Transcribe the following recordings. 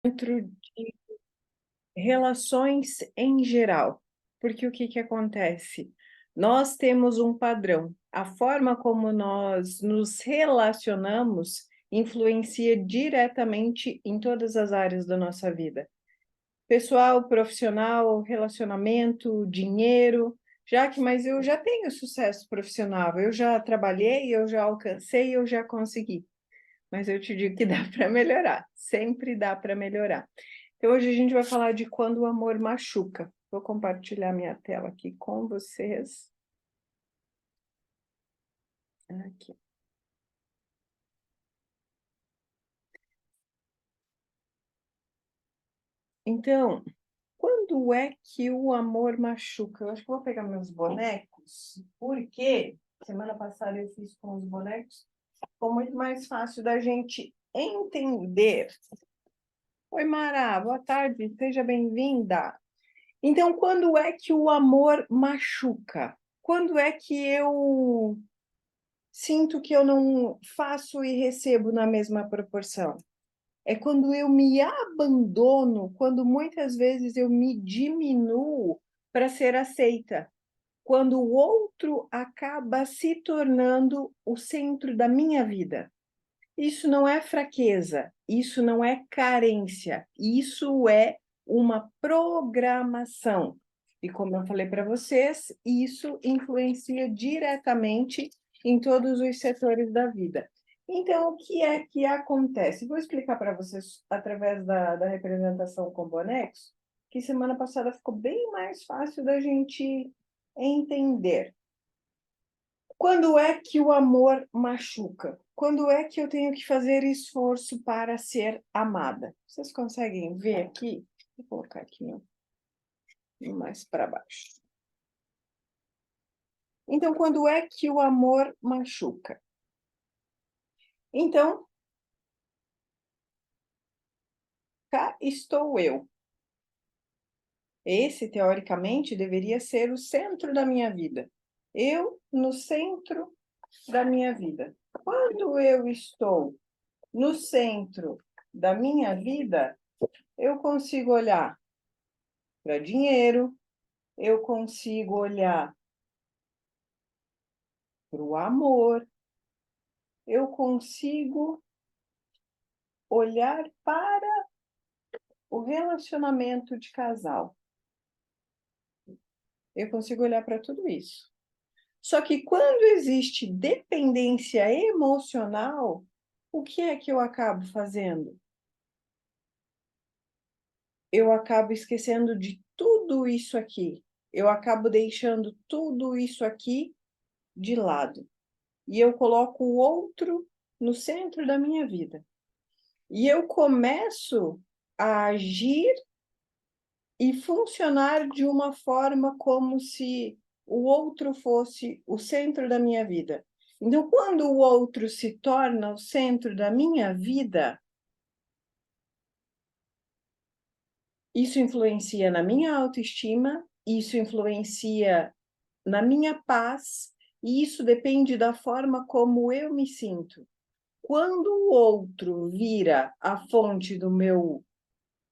Dentro de relações em geral, porque o que acontece? Nós temos um padrão. A forma como nós nos relacionamos influencia diretamente em todas as áreas da nossa vida. Pessoal, profissional, relacionamento, dinheiro. Mas eu já tenho sucesso profissional, eu já trabalhei, eu já alcancei, eu já consegui. Mas eu te digo que dá para melhorar, sempre dá para melhorar. Então, hoje a gente vai falar de quando o amor machuca. Vou compartilhar minha tela aqui com vocês. Aqui. Então, quando é que o amor machuca? Eu acho que vou pegar meus bonecos, porque semana passada eu fiz com os bonecos, ficou muito mais fácil da gente entender. Oi, Mara, boa tarde, seja bem-vinda. Então, quando é que o amor machuca? Quando é que eu sinto que eu não faço e recebo na mesma proporção? É quando eu me abandono, quando muitas vezes eu me diminuo para ser aceita. Quando o outro acaba se tornando o centro da minha vida. Isso não é fraqueza, isso não é carência, isso é uma programação. E como eu falei para vocês, isso influencia diretamente em todos os setores da vida. Então, o que é que acontece? Vou explicar para vocês através da representação com bonecos, que semana passada ficou bem mais fácil da gente entender. Quando é que o amor machuca? Quando é que eu tenho que fazer esforço para ser amada? Vocês conseguem ver aqui? Vou colocar aqui mais para baixo. Então, quando é que o amor machuca? Então, cá estou eu. Esse, teoricamente, deveria ser o centro da minha vida. Eu no centro da minha vida. Quando eu estou no centro da minha vida, eu consigo olhar para dinheiro, eu consigo olhar para o amor, eu consigo olhar para o relacionamento de casal. Eu consigo olhar para tudo isso. Só que quando existe dependência emocional, o que é que eu acabo fazendo? Eu acabo esquecendo de tudo isso aqui. Eu acabo deixando tudo isso aqui de lado. E eu coloco o outro no centro da minha vida. E eu começo a agir e funcionar de uma forma como se o outro fosse o centro da minha vida. Então, quando o outro se torna o centro da minha vida, isso influencia na minha autoestima, isso influencia na minha paz, e isso depende da forma como eu me sinto. Quando o outro vira a fonte do meu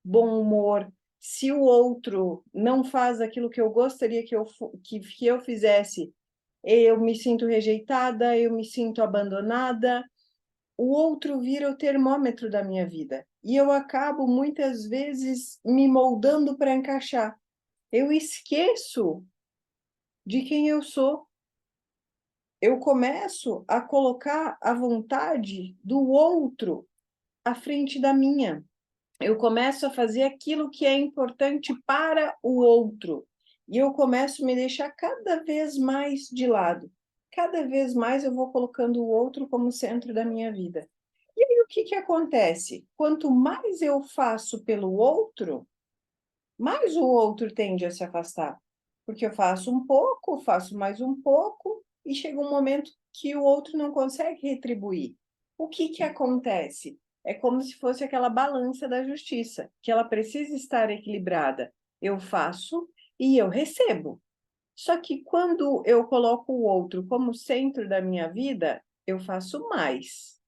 bom humor, se o outro não faz aquilo que eu gostaria que eu fizesse, eu me sinto rejeitada, eu me sinto abandonada, o outro vira o termômetro da minha vida. E eu acabo, muitas vezes, me moldando para encaixar. Eu esqueço de quem eu sou. Eu começo a colocar a vontade do outro à frente da minha. Eu começo a fazer aquilo que é importante para o outro. E eu começo a me deixar cada vez mais de lado. Cada vez mais eu vou colocando o outro como centro da minha vida. E aí o que acontece? Quanto mais eu faço pelo outro, mais o outro tende a se afastar. Porque eu faço um pouco, faço mais um pouco, e chega um momento que o outro não consegue retribuir. O que acontece? É como se fosse aquela balança da justiça, que ela precisa estar equilibrada. Eu faço e eu recebo. Só que quando eu coloco o outro como centro da minha vida, eu faço mais.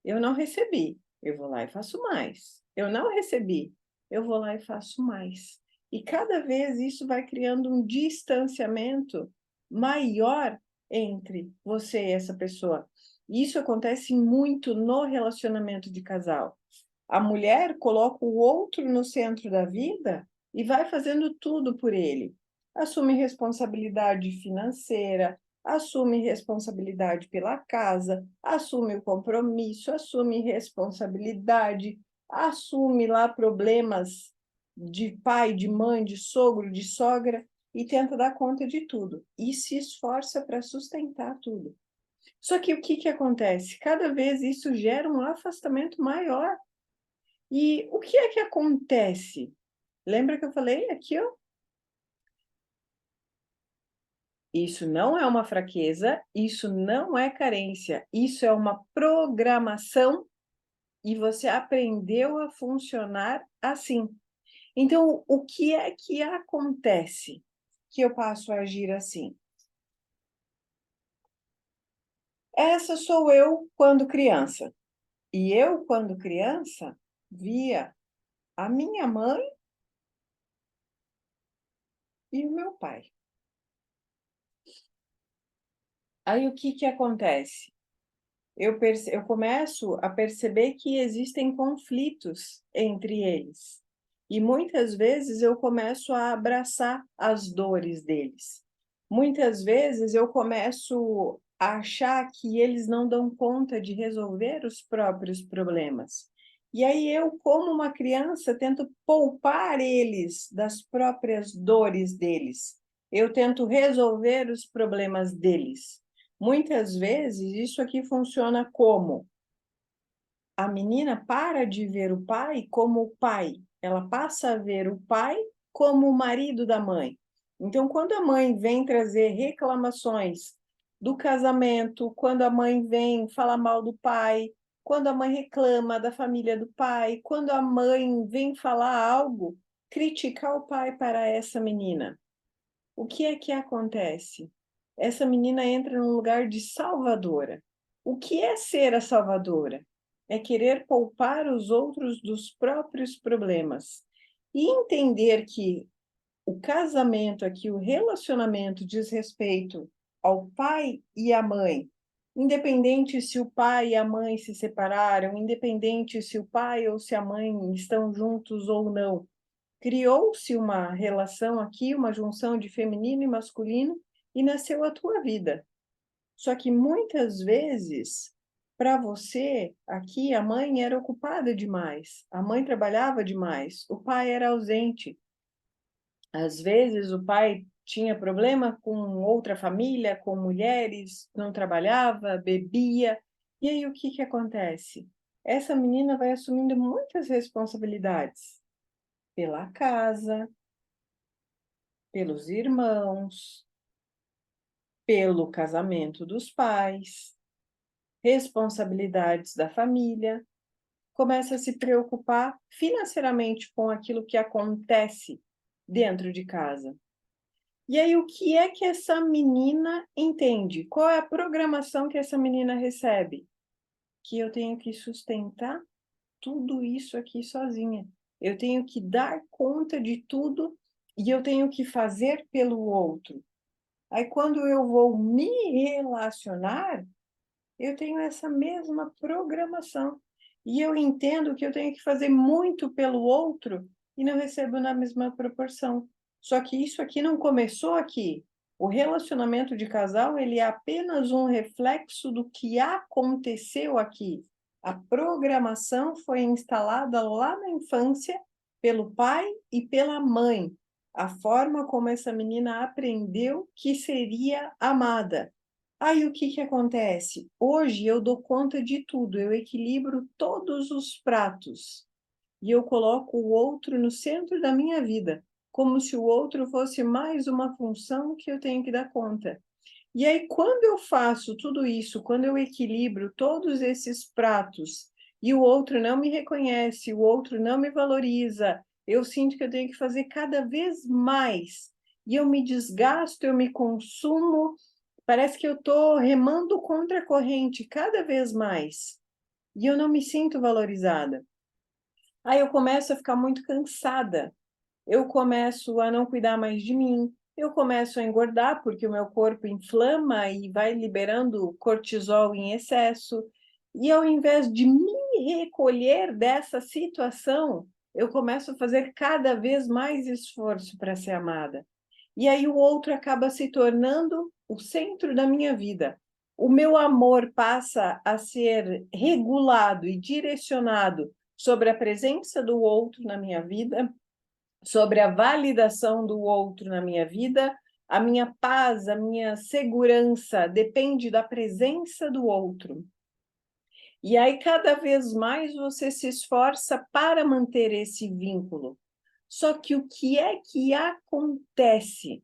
Eu não recebi, eu vou lá e faço mais. eu não recebi, eu vou lá e faço mais. E cada vez isso vai criando um distanciamento maior entre você e essa pessoa. Isso acontece muito no relacionamento de casal. A mulher coloca o outro no centro da vida e vai fazendo tudo por ele. Assume responsabilidade financeira, assume responsabilidade pela casa, assume o compromisso, assume responsabilidade, assume lá problemas de pai, de mãe, de sogro, de sogra e tenta dar conta de tudo. E se esforça para sustentar tudo. Só que o que que acontece? Cada vez isso gera um afastamento maior. E o que é que acontece? Lembra que eu falei aqui, ó? Isso não é uma fraqueza, isso não é carência, isso é uma programação e você aprendeu a funcionar assim. Então, o que é que acontece que eu passo a agir assim? Essa sou eu quando criança. E eu, quando criança, via a minha mãe e o meu pai. Aí o que que acontece? Eu começo a perceber que existem conflitos entre eles. E muitas vezes eu começo a abraçar as dores deles. Muitas vezes eu começo a achar que eles não dão conta de resolver os próprios problemas. E aí eu, como uma criança, tento poupar eles das próprias dores deles. Eu tento resolver os problemas deles. Muitas vezes isso aqui funciona como a menina para de ver o pai como o pai, ela passa a ver o pai como o marido da mãe. Então, quando a mãe vem trazer reclamações do casamento, quando a mãe vem falar mal do pai, quando a mãe reclama da família do pai, quando a mãe vem falar algo, criticar o pai para essa menina. O que é que acontece? Essa menina entra num lugar de salvadora. O que é ser a salvadora? É querer poupar os outros dos próprios problemas e entender que o casamento aqui, o relacionamento diz respeito ao pai e à mãe, independente se o pai e a mãe se separaram, independente se o pai ou se a mãe estão juntos ou não. Criou-se uma relação aqui, uma junção de feminino e masculino, e nasceu a tua vida. Só que muitas vezes, para você, aqui a mãe era ocupada demais, a mãe trabalhava demais, o pai era ausente. Às vezes o pai tinha problema com outra família, com mulheres, não trabalhava, bebia. E aí o que que acontece? Essa menina vai assumindo muitas responsabilidades pela casa, pelos irmãos, pelo casamento dos pais, responsabilidades da família, começa a se preocupar financeiramente com aquilo que acontece dentro de casa. E aí, o que é que essa menina entende? Qual é a programação que essa menina recebe? Que eu tenho que sustentar tudo isso aqui sozinha. Eu tenho que dar conta de tudo e eu tenho que fazer pelo outro. Aí, quando eu vou me relacionar, eu tenho essa mesma programação. E eu entendo que eu tenho que fazer muito pelo outro e não recebo na mesma proporção. Só que isso aqui não começou aqui. O relacionamento de casal, ele é apenas um reflexo do que aconteceu aqui. A programação foi instalada lá na infância pelo pai e pela mãe. A forma como essa menina aprendeu que seria amada. Aí o que que acontece? Hoje eu dou conta de tudo, eu equilibro todos os pratos e eu coloco o outro no centro da minha vida, como se o outro fosse mais uma função que eu tenho que dar conta. E aí, quando eu faço tudo isso, quando eu equilibro todos esses pratos e o outro não me reconhece, o outro não me valoriza, eu sinto que eu tenho que fazer cada vez mais. E eu me desgasto, eu me consumo, parece que eu estou remando contra a corrente cada vez mais. E eu não me sinto valorizada. Aí eu começo a ficar muito cansada, eu começo a não cuidar mais de mim, eu começo a engordar porque o meu corpo inflama e vai liberando cortisol em excesso. E ao invés de me recolher dessa situação, eu começo a fazer cada vez mais esforço para ser amada. E aí o outro acaba se tornando o centro da minha vida. O meu amor passa a ser regulado e direcionado sobre a presença do outro na minha vida, sobre a validação do outro na minha vida. A minha paz, a minha segurança depende da presença do outro. E aí, cada vez mais você se esforça para manter esse vínculo. Só que o que é que acontece?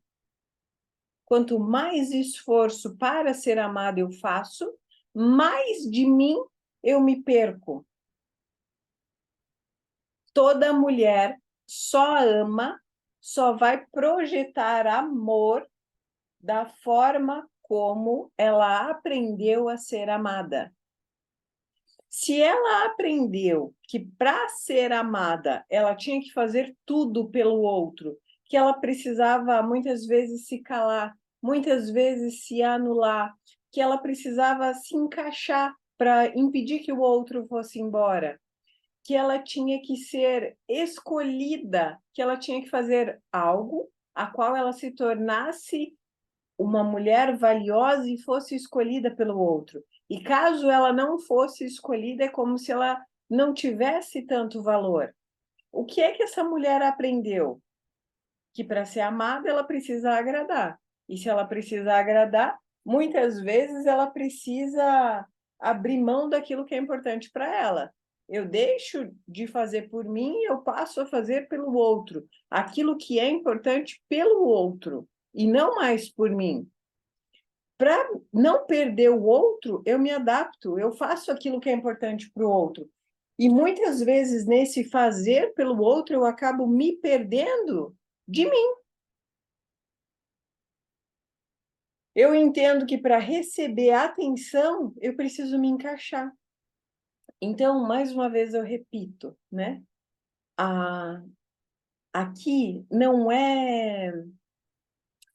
Quanto mais esforço para ser amada eu faço, mais de mim eu me perco. Toda mulher só ama, só vai projetar amor da forma como ela aprendeu a ser amada. Se ela aprendeu que para ser amada ela tinha que fazer tudo pelo outro, que ela precisava muitas vezes se calar, muitas vezes se anular, que ela precisava se encaixar para impedir que o outro fosse embora, que ela tinha que ser escolhida, que ela tinha que fazer algo a qual ela se tornasse uma mulher valiosa e fosse escolhida pelo outro. E caso ela não fosse escolhida, é como se ela não tivesse tanto valor. O que é que essa mulher aprendeu? Que para ser amada ela precisa agradar. E se ela precisa agradar, muitas vezes ela precisa abrir mão daquilo que é importante para ela. Eu deixo de fazer por mim e eu passo a fazer pelo outro. Aquilo que é importante pelo outro e não mais por mim. Para não perder o outro, eu me adapto, eu faço aquilo que é importante para o outro. E muitas vezes, nesse fazer pelo outro, eu acabo me perdendo de mim. Eu entendo que para receber atenção, eu preciso me encaixar. Então, mais uma vez, eu repito, né? Aqui não é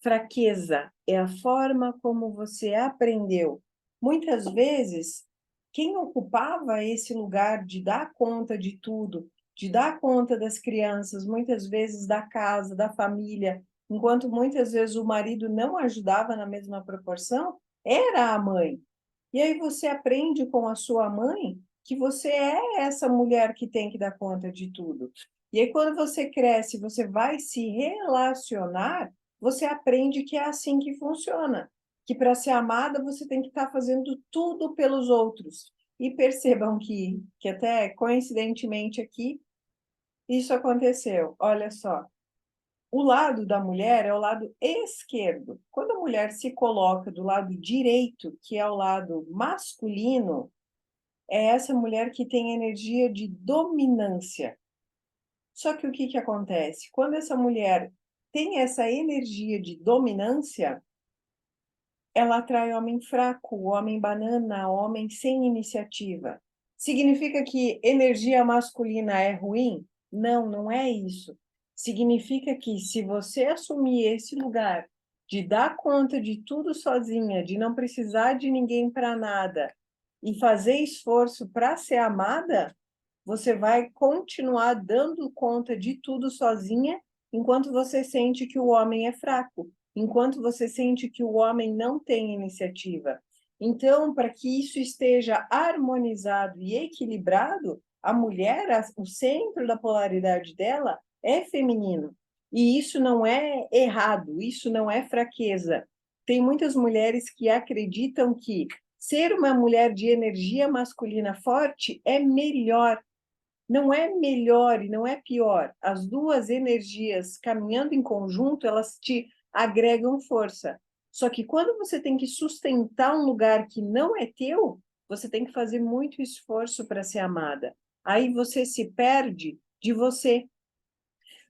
fraqueza, é a forma como você aprendeu. Muitas vezes, quem ocupava esse lugar de dar conta de tudo, de dar conta das crianças, muitas vezes da casa, da família, enquanto muitas vezes o marido não ajudava na mesma proporção, era a mãe. E aí você aprende com a sua mãe que você é essa mulher que tem que dar conta de tudo. E aí quando você cresce, você vai se relacionar, você aprende que é assim que funciona, que para ser amada você tem que estar fazendo tudo pelos outros. E percebam que até coincidentemente aqui, isso aconteceu. Olha só, o lado da mulher é o lado esquerdo. Quando a mulher se coloca do lado direito, que é o lado masculino, é essa mulher que tem energia de dominância. Só que o que acontece? Quando essa mulher tem essa energia de dominância, ela atrai homem fraco, homem banana, homem sem iniciativa. Significa que energia masculina é ruim? Não, não é isso. Significa que se você assumir esse lugar de dar conta de tudo sozinha, de não precisar de ninguém para nada e fazer esforço para ser amada, você vai continuar dando conta de tudo sozinha, enquanto você sente que o homem é fraco, enquanto você sente que o homem não tem iniciativa. Então, para que isso esteja harmonizado e equilibrado, a mulher, o centro da polaridade dela é feminino. E isso não é errado, isso não é fraqueza. Tem muitas mulheres que acreditam que ser uma mulher de energia masculina forte é melhor. Não é melhor e não é pior. As duas energias caminhando em conjunto, elas te agregam força. Só que quando você tem que sustentar um lugar que não é teu, você tem que fazer muito esforço para ser amada. Aí você se perde de você.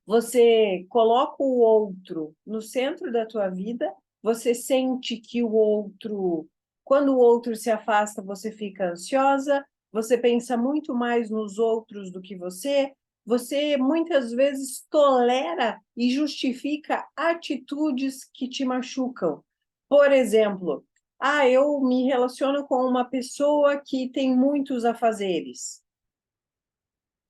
Você coloca o outro no centro da tua vida, você sente que o outro, quando o outro se afasta, você fica ansiosa, você pensa muito mais nos outros do que Você muitas vezes tolera e justifica atitudes que te machucam. Por exemplo, eu me relaciono com uma pessoa que tem muitos afazeres.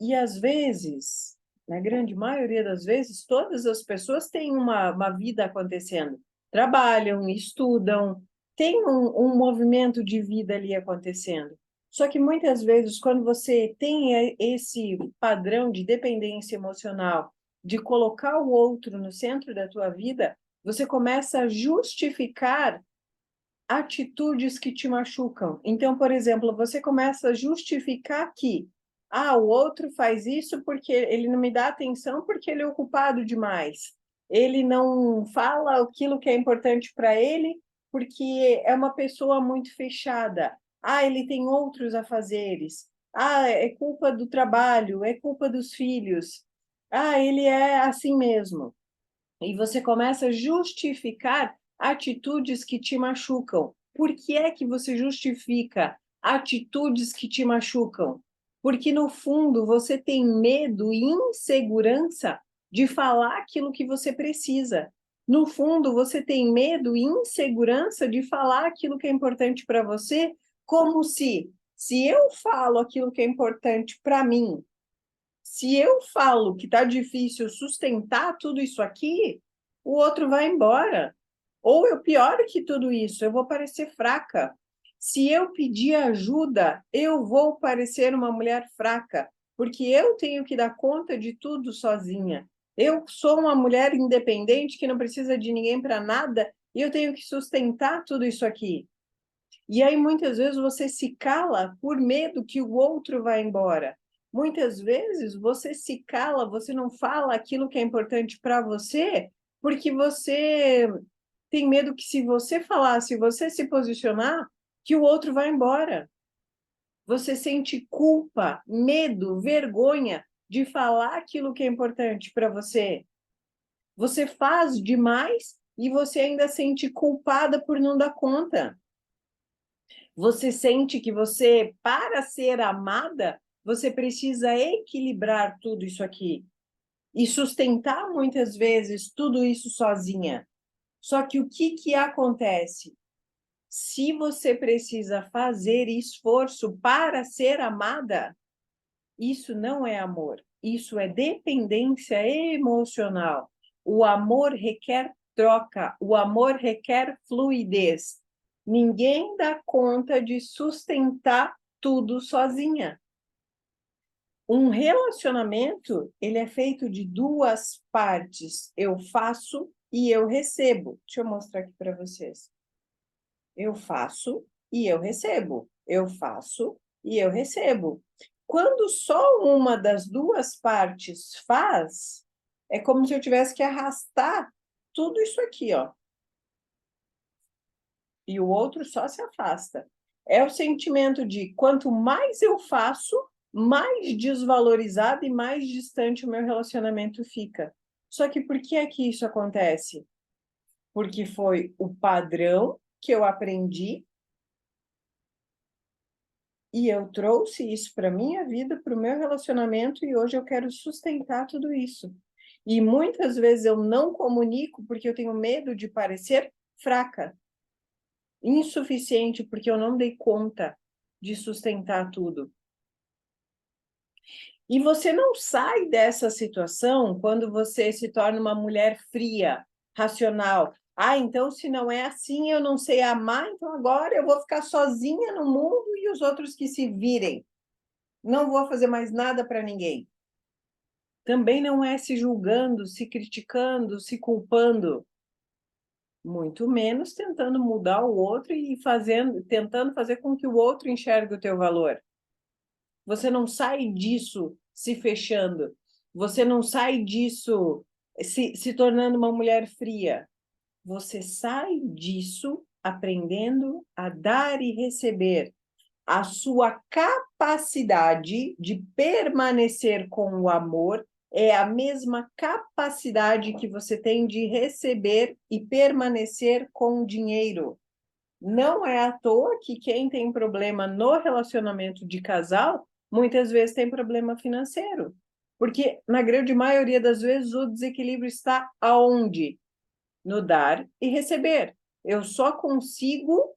E às vezes, na grande maioria das vezes, todas as pessoas têm uma vida acontecendo. Trabalham, estudam, tem um movimento de vida ali acontecendo. Só que muitas vezes, quando você tem esse padrão de dependência emocional, de colocar o outro no centro da tua vida, você começa a justificar atitudes que te machucam. Então, por exemplo, você começa a justificar que o outro faz isso porque ele não me dá atenção porque ele é ocupado demais. Ele não fala aquilo que é importante para ele porque é uma pessoa muito fechada. Ele tem outros afazeres. É culpa do trabalho, é culpa dos filhos. Ele é assim mesmo. E você começa a justificar atitudes que te machucam. Por que é que você justifica atitudes que te machucam? Porque, no fundo, você tem medo e insegurança de falar aquilo que você precisa. No fundo, você tem medo e insegurança de falar aquilo que é importante para você, como se eu falo aquilo que é importante para mim, se eu falo que está difícil sustentar tudo isso aqui, o outro vai embora. Ou eu pior que tudo isso, eu vou parecer fraca. Se eu pedir ajuda, eu vou parecer uma mulher fraca, porque eu tenho que dar conta de tudo sozinha. Eu sou uma mulher independente que não precisa de ninguém para nada e eu tenho que sustentar tudo isso aqui. E aí, muitas vezes, você se cala por medo que o outro vá embora. Muitas vezes, você se cala, você não fala aquilo que é importante para você, porque você tem medo que, se você falar, se você se posicionar, que o outro vá embora. Você sente culpa, medo, vergonha de falar aquilo que é importante para você. Você faz demais e você ainda sente culpada por não dar conta. Você sente que você, para ser amada, você precisa equilibrar tudo isso aqui e sustentar muitas vezes tudo isso sozinha. Só que o que acontece? Se você precisa fazer esforço para ser amada, isso não é amor, isso é dependência emocional. O amor requer troca, o amor requer fluidez. Ninguém dá conta de sustentar tudo sozinha. Um relacionamento, ele é feito de duas partes. Eu faço e eu recebo. Deixa eu mostrar aqui para vocês. Eu faço e eu recebo. Eu faço e eu recebo. Quando só uma das duas partes faz, é como se eu tivesse que arrastar tudo isso aqui, ó. E o outro só se afasta. É o sentimento de quanto mais eu faço, mais desvalorizado e mais distante o meu relacionamento fica. Só que por que é que isso acontece? Porque foi o padrão que eu aprendi e eu trouxe isso para a minha vida, para o meu relacionamento, e hoje eu quero sustentar tudo isso. E muitas vezes eu não comunico porque eu tenho medo de parecer fraca, insuficiente, porque eu não dei conta de sustentar tudo. E você não sai dessa situação quando você se torna uma mulher fria, racional. Então, se não é assim, eu não sei amar, então agora eu vou ficar sozinha no mundo e os outros que se virem. Não vou fazer mais nada para ninguém. Também não é se julgando, se criticando, se culpando. Muito menos tentando mudar o outro e tentando fazer com que o outro enxergue o teu valor. Você não sai disso se fechando. Você não sai disso se tornando uma mulher fria. Você sai disso aprendendo a dar e receber. A sua capacidade de permanecer com o amor é a mesma capacidade que você tem de receber e permanecer com o dinheiro. Não é à toa que quem tem problema no relacionamento de casal, muitas vezes tem problema financeiro. Porque, na grande maioria das vezes, o desequilíbrio está aonde? No dar e receber. Eu só consigo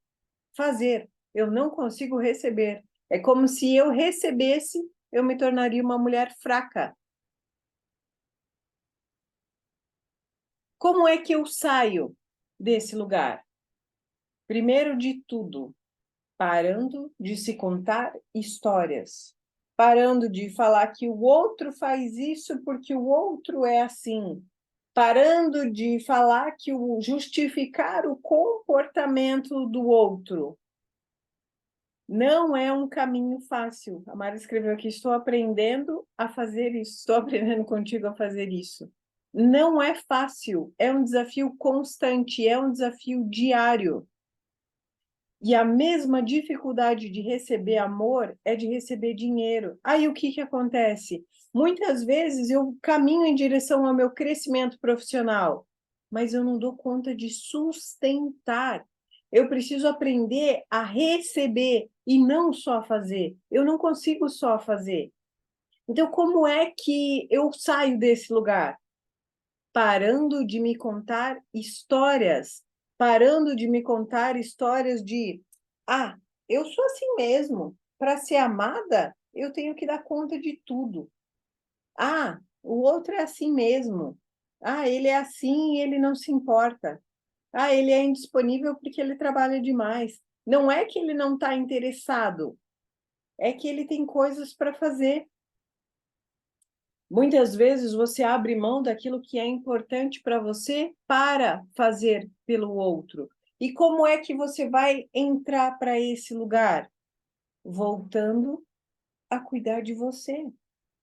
fazer, eu não consigo receber. É como se eu recebesse, eu me tornaria uma mulher fraca. Como é que eu saio desse lugar? Primeiro de tudo, parando de se contar histórias, parando de falar que o outro faz isso porque o outro é assim, parando de falar que o justificar o comportamento do outro não é um caminho fácil. A Mara escreveu aqui: estou aprendendo a fazer isso, estou aprendendo contigo a fazer isso. Não é fácil, é um desafio constante, é um desafio diário. E a mesma dificuldade de receber amor é de receber dinheiro. Aí o que que acontece? Muitas vezes eu caminho em direção ao meu crescimento profissional, mas eu não dou conta de sustentar. Eu preciso aprender a receber e não só fazer. Eu não consigo só fazer. Então, como é que eu saio desse lugar? Parando de me contar histórias, parando de me contar histórias de, ah, eu sou assim mesmo, para ser amada, eu tenho que dar conta de tudo. Ah, o outro é assim mesmo. Ah, ele é assim e ele não se importa. Ah, ele é indisponível porque ele trabalha demais. Não é que ele não está interessado, é que ele tem coisas para fazer. Muitas vezes você abre mão daquilo que é importante para você para fazer pelo outro. E como é que você vai entrar para esse lugar? Voltando a cuidar de você,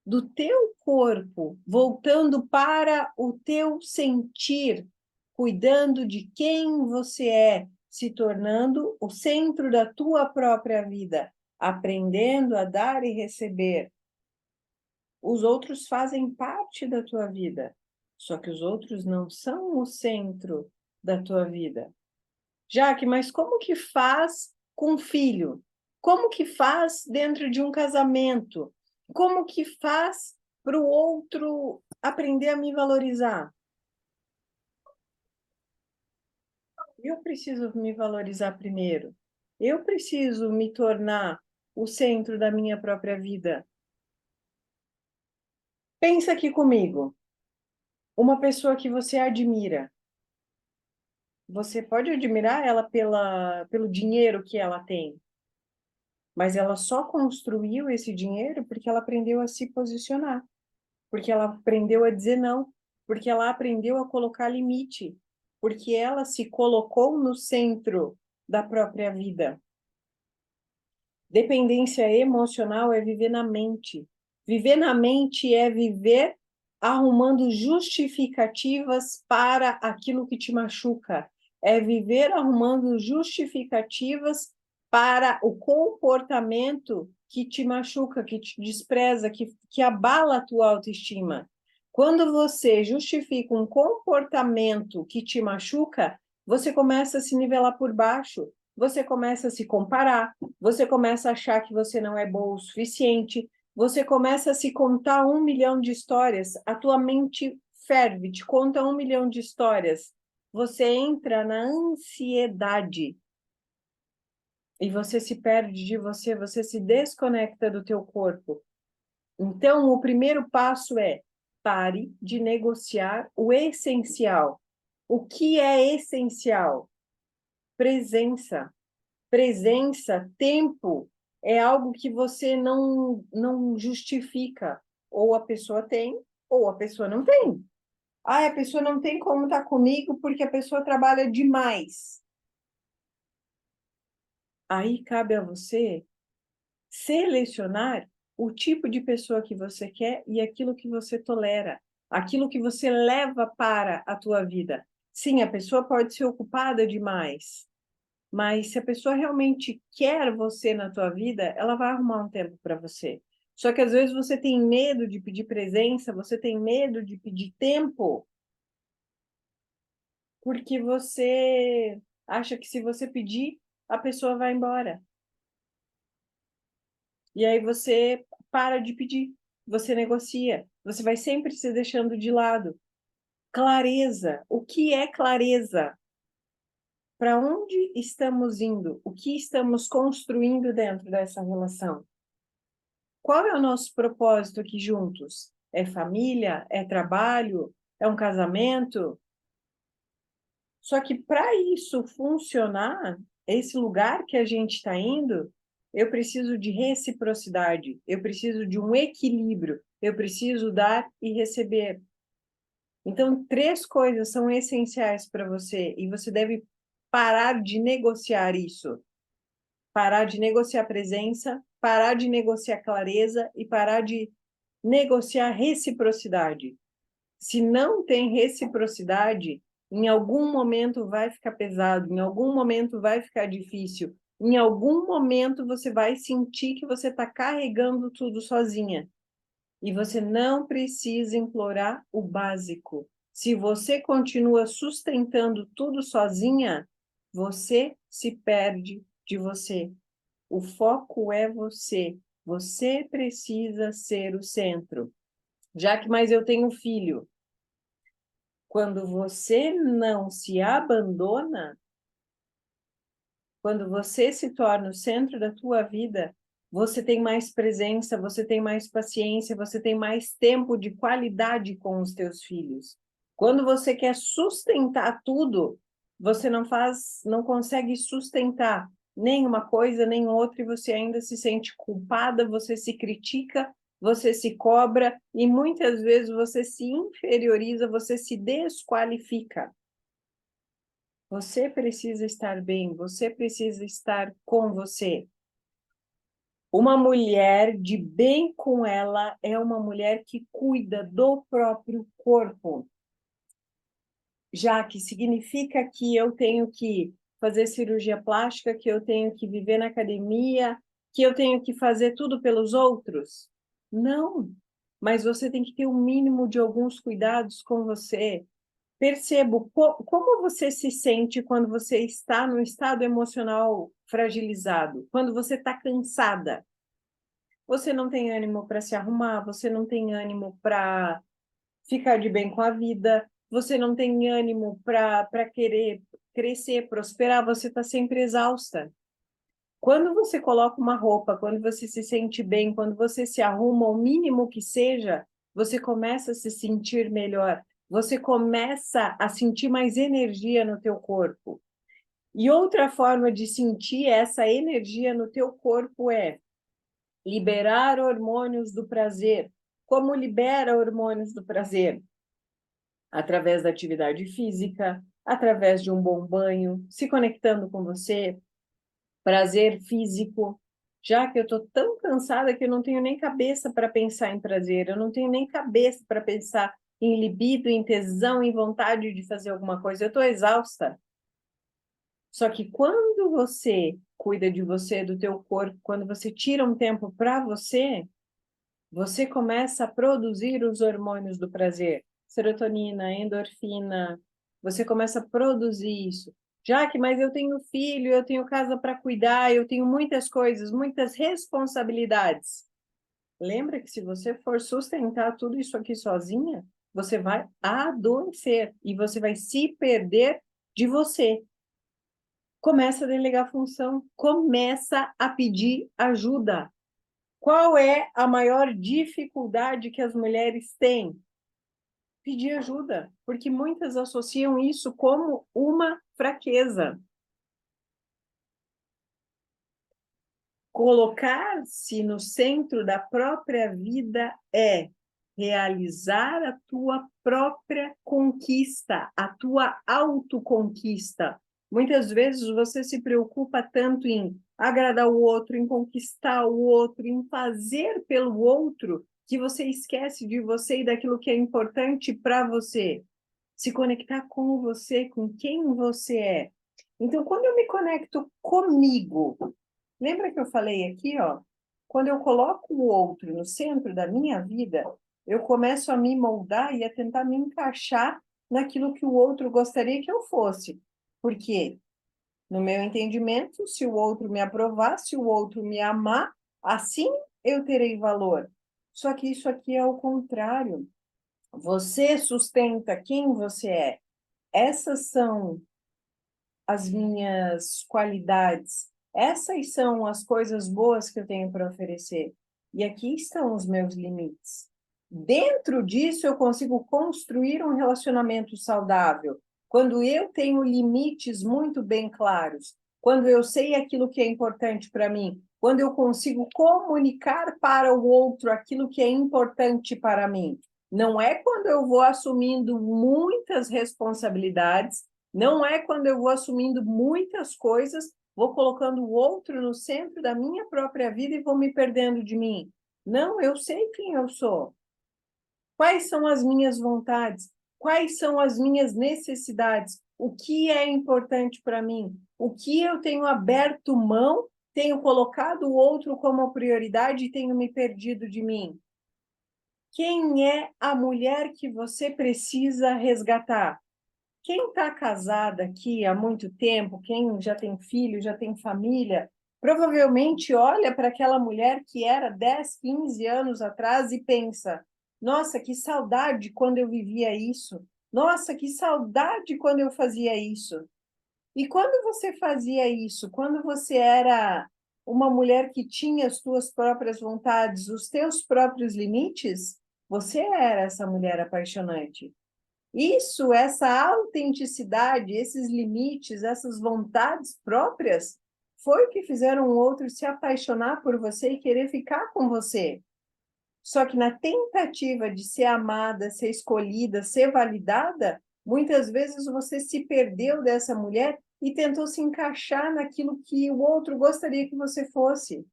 do teu corpo, voltando para o teu sentir, cuidando de quem você é, se tornando o centro da tua própria vida, aprendendo a dar e receber. Os outros fazem parte da tua vida, só que os outros não são o centro da tua vida. Jaque, mas como que faz com um filho? Como que faz dentro de um casamento? Como que faz para o outro aprender a me valorizar? Eu preciso me valorizar primeiro. Eu preciso me tornar o centro da minha própria vida. Pensa aqui comigo, uma pessoa que você admira. Você pode admirar ela pelo dinheiro que ela tem, mas ela só construiu esse dinheiro porque ela aprendeu a se posicionar, porque ela aprendeu a dizer não, porque ela aprendeu a colocar limite, porque ela se colocou no centro da própria vida. Dependência emocional é viver na mente. Viver na mente é viver arrumando justificativas para aquilo que te machuca. É viver arrumando justificativas para o comportamento que te machuca, que te despreza, que abala a tua autoestima. Quando você justifica um comportamento que te machuca, você começa a se nivelar por baixo, você começa a se comparar, você começa a achar que você não é boa o suficiente, você começa a se contar 1 milhão de histórias, a tua mente ferve, te conta 1 milhão de histórias, você entra na ansiedade e você se perde de você, você se desconecta do teu corpo. Então, o primeiro passo é: pare de negociar o essencial. O que é essencial? Presença. Presença, tempo, é algo que você não justifica. Ou a pessoa tem, ou a pessoa não tem. Ah, a pessoa não tem como estar comigo porque a pessoa trabalha demais. Aí cabe a você selecionar o tipo de pessoa que você quer e aquilo que você tolera, aquilo que você leva para a tua vida. Sim, a pessoa pode ser ocupada demais, mas se a pessoa realmente quer você na tua vida, ela vai arrumar um tempo para você. Só que às vezes você tem medo de pedir presença, você tem medo de pedir tempo, porque você acha que se você pedir, a pessoa vai embora. E aí você para de pedir, você negocia. Você vai sempre se deixando de lado. Clareza. O que é clareza? Para onde estamos indo? O que estamos construindo dentro dessa relação? Qual é o nosso propósito aqui juntos? É família? É trabalho? É um casamento? Só que para isso funcionar, esse lugar que a gente está indo, eu preciso de reciprocidade, eu preciso de um equilíbrio, eu preciso dar e receber. Então, 3 coisas são essenciais para você e você deve parar de negociar isso. Parar de negociar presença, parar de negociar clareza e parar de negociar reciprocidade. Se não tem reciprocidade, em algum momento vai ficar pesado, em algum momento vai ficar difícil, em algum momento você vai sentir que você está carregando tudo sozinha. E você não precisa implorar o básico. Se você continua sustentando tudo sozinha, você se perde de você. O foco é você. Você precisa ser o centro. Já que mais eu tenho filho, quando você não se abandona, quando você se torna o centro da tua vida, você tem mais presença, você tem mais paciência, você tem mais tempo de qualidade com os teus filhos. Quando você quer sustentar tudo, você não consegue sustentar nem uma coisa, nem outra, e você ainda se sente culpada, você se critica, você se cobra, e muitas vezes você se inferioriza, você se desqualifica. Você precisa estar bem, você precisa estar com você. Uma mulher de bem com ela é uma mulher que cuida do próprio corpo, já que significa que eu tenho que fazer cirurgia plástica, que eu tenho que viver na academia, que eu tenho que fazer tudo pelos outros? Não, mas você tem que ter um mínimo de alguns cuidados com você. Percebo como você se sente quando você está num estado emocional fragilizado, quando você está cansada. Você não tem ânimo para se arrumar, você não tem ânimo para ficar de bem com a vida, você não tem ânimo para querer crescer, prosperar, você está sempre exausta. Quando você coloca uma roupa, quando você se sente bem, quando você se arruma, o mínimo que seja, você começa a se sentir melhor, você começa a sentir mais energia no teu corpo. E outra forma de sentir essa energia no teu corpo é liberar hormônios do prazer. Como libera hormônios do prazer? Através da atividade física, através de um bom banho, se conectando com você, prazer físico, já que eu estou tão cansada que eu não tenho nem cabeça para pensar em prazer, eu não tenho nem cabeça para pensar em libido, em tesão, em vontade de fazer alguma coisa, eu estou exausta. Só que quando você cuida de você, do teu corpo, quando você tira um tempo para você, você começa a produzir os hormônios do prazer, serotonina, endorfina, você começa a produzir isso. Já que, mas eu tenho filho, eu tenho casa para cuidar, eu tenho muitas coisas, muitas responsabilidades. Lembra que se você for sustentar tudo isso aqui sozinha, você vai adoecer e você vai se perder de você. Começa a delegar função, começa a pedir ajuda. Qual é a maior dificuldade que as mulheres têm? Pedir ajuda, porque muitas associam isso como uma fraqueza. Colocar-se no centro da própria vida é realizar a tua própria conquista, a tua autoconquista. Muitas vezes você se preocupa tanto em agradar o outro, em conquistar o outro, em fazer pelo outro, que você esquece de você e daquilo que é importante para você. Se conectar com você, com quem você é. Então, quando eu me conecto comigo, lembra que eu falei aqui, ó? Quando eu coloco o outro no centro da minha vida, eu começo a me moldar e a tentar me encaixar naquilo que o outro gostaria que eu fosse. Por quê? No meu entendimento, se o outro me aprovar, se o outro me amar, assim eu terei valor. Só que isso aqui é o contrário. Você sustenta quem você é. Essas são as minhas qualidades. Essas são as coisas boas que eu tenho para oferecer. E aqui estão os meus limites. Dentro disso, eu consigo construir um relacionamento saudável. Quando eu tenho limites muito bem claros, quando eu sei aquilo que é importante para mim, quando eu consigo comunicar para o outro aquilo que é importante para mim. Não é quando eu vou assumindo muitas responsabilidades, não é quando eu vou assumindo muitas coisas, vou colocando o outro no centro da minha própria vida e vou me perdendo de mim. Não, eu sei quem eu sou. Quais são as minhas vontades? Quais são as minhas necessidades? O que é importante para mim? O que eu tenho aberto mão, tenho colocado o outro como prioridade e tenho me perdido de mim? Quem é a mulher que você precisa resgatar? Quem está casada aqui há muito tempo, quem já tem filho, já tem família, provavelmente olha para aquela mulher que era 10, 15 anos atrás e pensa: nossa, que saudade quando eu vivia isso. Nossa, que saudade quando eu fazia isso. E quando você fazia isso, quando você era uma mulher que tinha as suas próprias vontades, os teus próprios limites, você era essa mulher apaixonante. Isso, essa autenticidade, esses limites, essas vontades próprias, foi o que fizeram o outro se apaixonar por você e querer ficar com você. Só que na tentativa de ser amada, ser escolhida, ser validada, muitas vezes você se perdeu dessa mulher e tentou se encaixar naquilo que o outro gostaria que você fosse.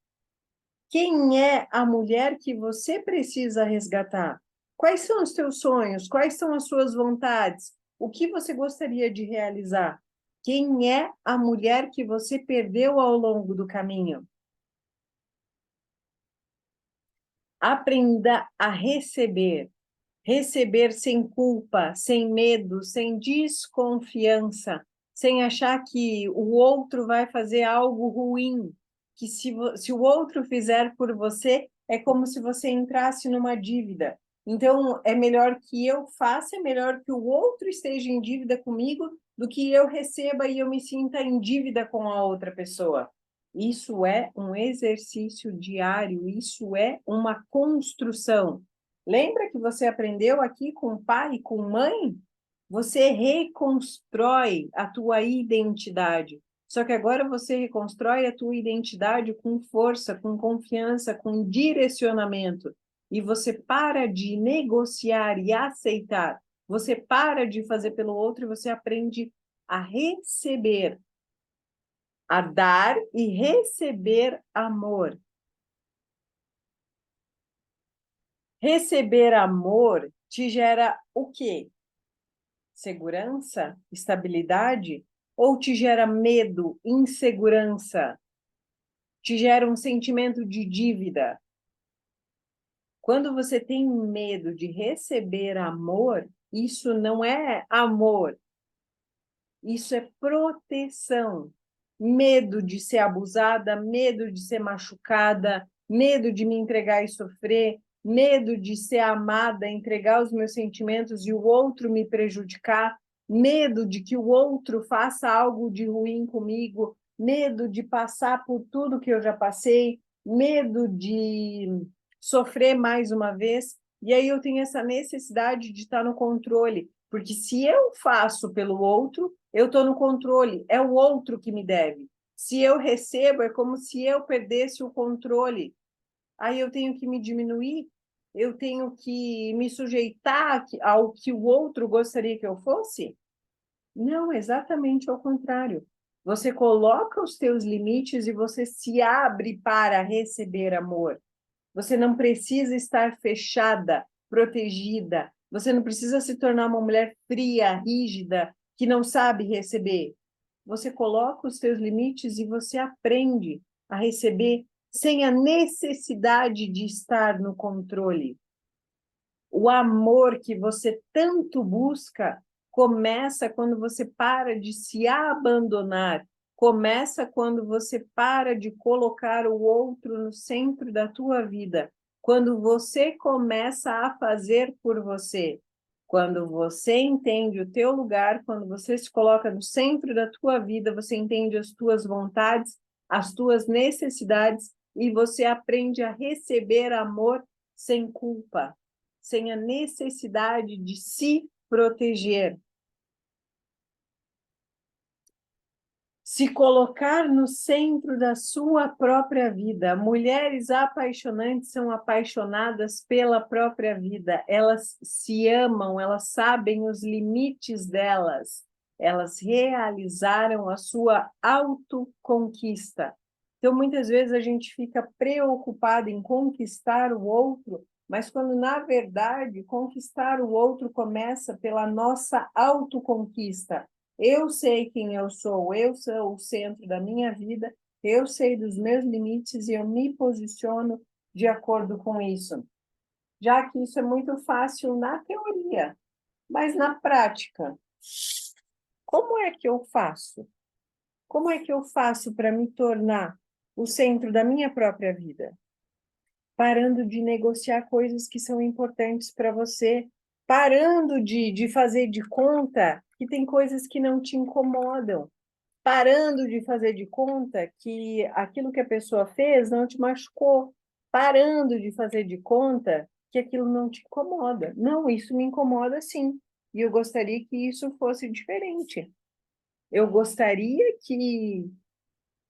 Quem é a mulher que você precisa resgatar? Quais são os teus sonhos? Quais são as suas vontades? O que você gostaria de realizar? Quem é a mulher que você perdeu ao longo do caminho? Aprenda a receber. Receber sem culpa, sem medo, sem desconfiança, sem achar que o outro vai fazer algo ruim, que se o outro fizer por você, é como se você entrasse numa dívida. Então, é melhor que eu faça, é melhor que o outro esteja em dívida comigo, do que eu receba e eu me sinta em dívida com a outra pessoa. Isso é um exercício diário, isso é uma construção. Lembra que você aprendeu aqui com pai e com mãe? Você reconstrói a tua identidade. Só que agora você reconstrói a tua identidade com força, com confiança, com direcionamento. E você para de negociar e aceitar. Você para de fazer pelo outro e você aprende a receber, a dar e receber amor. Receber amor te gera o quê? Segurança, estabilidade, ou te gera medo, insegurança, te gera um sentimento de dívida? Quando você tem medo de receber amor, isso não é amor, isso é proteção. Medo de ser abusada, medo de ser machucada, medo de me entregar e sofrer, medo de ser amada, entregar os meus sentimentos e o outro me prejudicar, medo de que o outro faça algo de ruim comigo, medo de passar por tudo que eu já passei, medo de sofrer mais uma vez. E aí eu tenho essa necessidade de estar no controle, porque se eu faço pelo outro, eu estou no controle, é o outro que me deve. Se eu recebo, é como se eu perdesse o controle. Aí eu tenho que me diminuir, eu tenho que me sujeitar ao que o outro gostaria que eu fosse? Não, exatamente ao contrário. Você coloca os teus limites e você se abre para receber amor. Você não precisa estar fechada, protegida. Você não precisa se tornar uma mulher fria, rígida, que não sabe receber. Você coloca os seus limites e você aprende a receber sem a necessidade de estar no controle. O amor que você tanto busca começa quando você para de se abandonar, começa quando você para de colocar o outro no centro da tua vida. Quando você começa a fazer por você, quando você entende o teu lugar, quando você se coloca no centro da tua vida, você entende as tuas vontades, as tuas necessidades e você aprende a receber amor sem culpa, sem a necessidade de se proteger. Se colocar no centro da sua própria vida. Mulheres apaixonantes são apaixonadas pela própria vida. Elas se amam, elas sabem os limites delas. Elas realizaram a sua autoconquista. Então, muitas vezes a gente fica preocupada em conquistar o outro, mas quando, na verdade, conquistar o outro começa pela nossa autoconquista. Eu sei quem eu sou o centro da minha vida, eu sei dos meus limites e eu me posiciono de acordo com isso. Já que isso é muito fácil na teoria, mas na prática, como é que eu faço? Como é que eu faço para me tornar o centro da minha própria vida? Parando de negociar coisas que são importantes para você, parando de fazer de conta que tem coisas que não te incomodam, parando de fazer de conta que aquilo que a pessoa fez não te machucou, parando de fazer de conta que aquilo não te incomoda. Não, isso me incomoda sim, e eu gostaria que isso fosse diferente. Eu gostaria que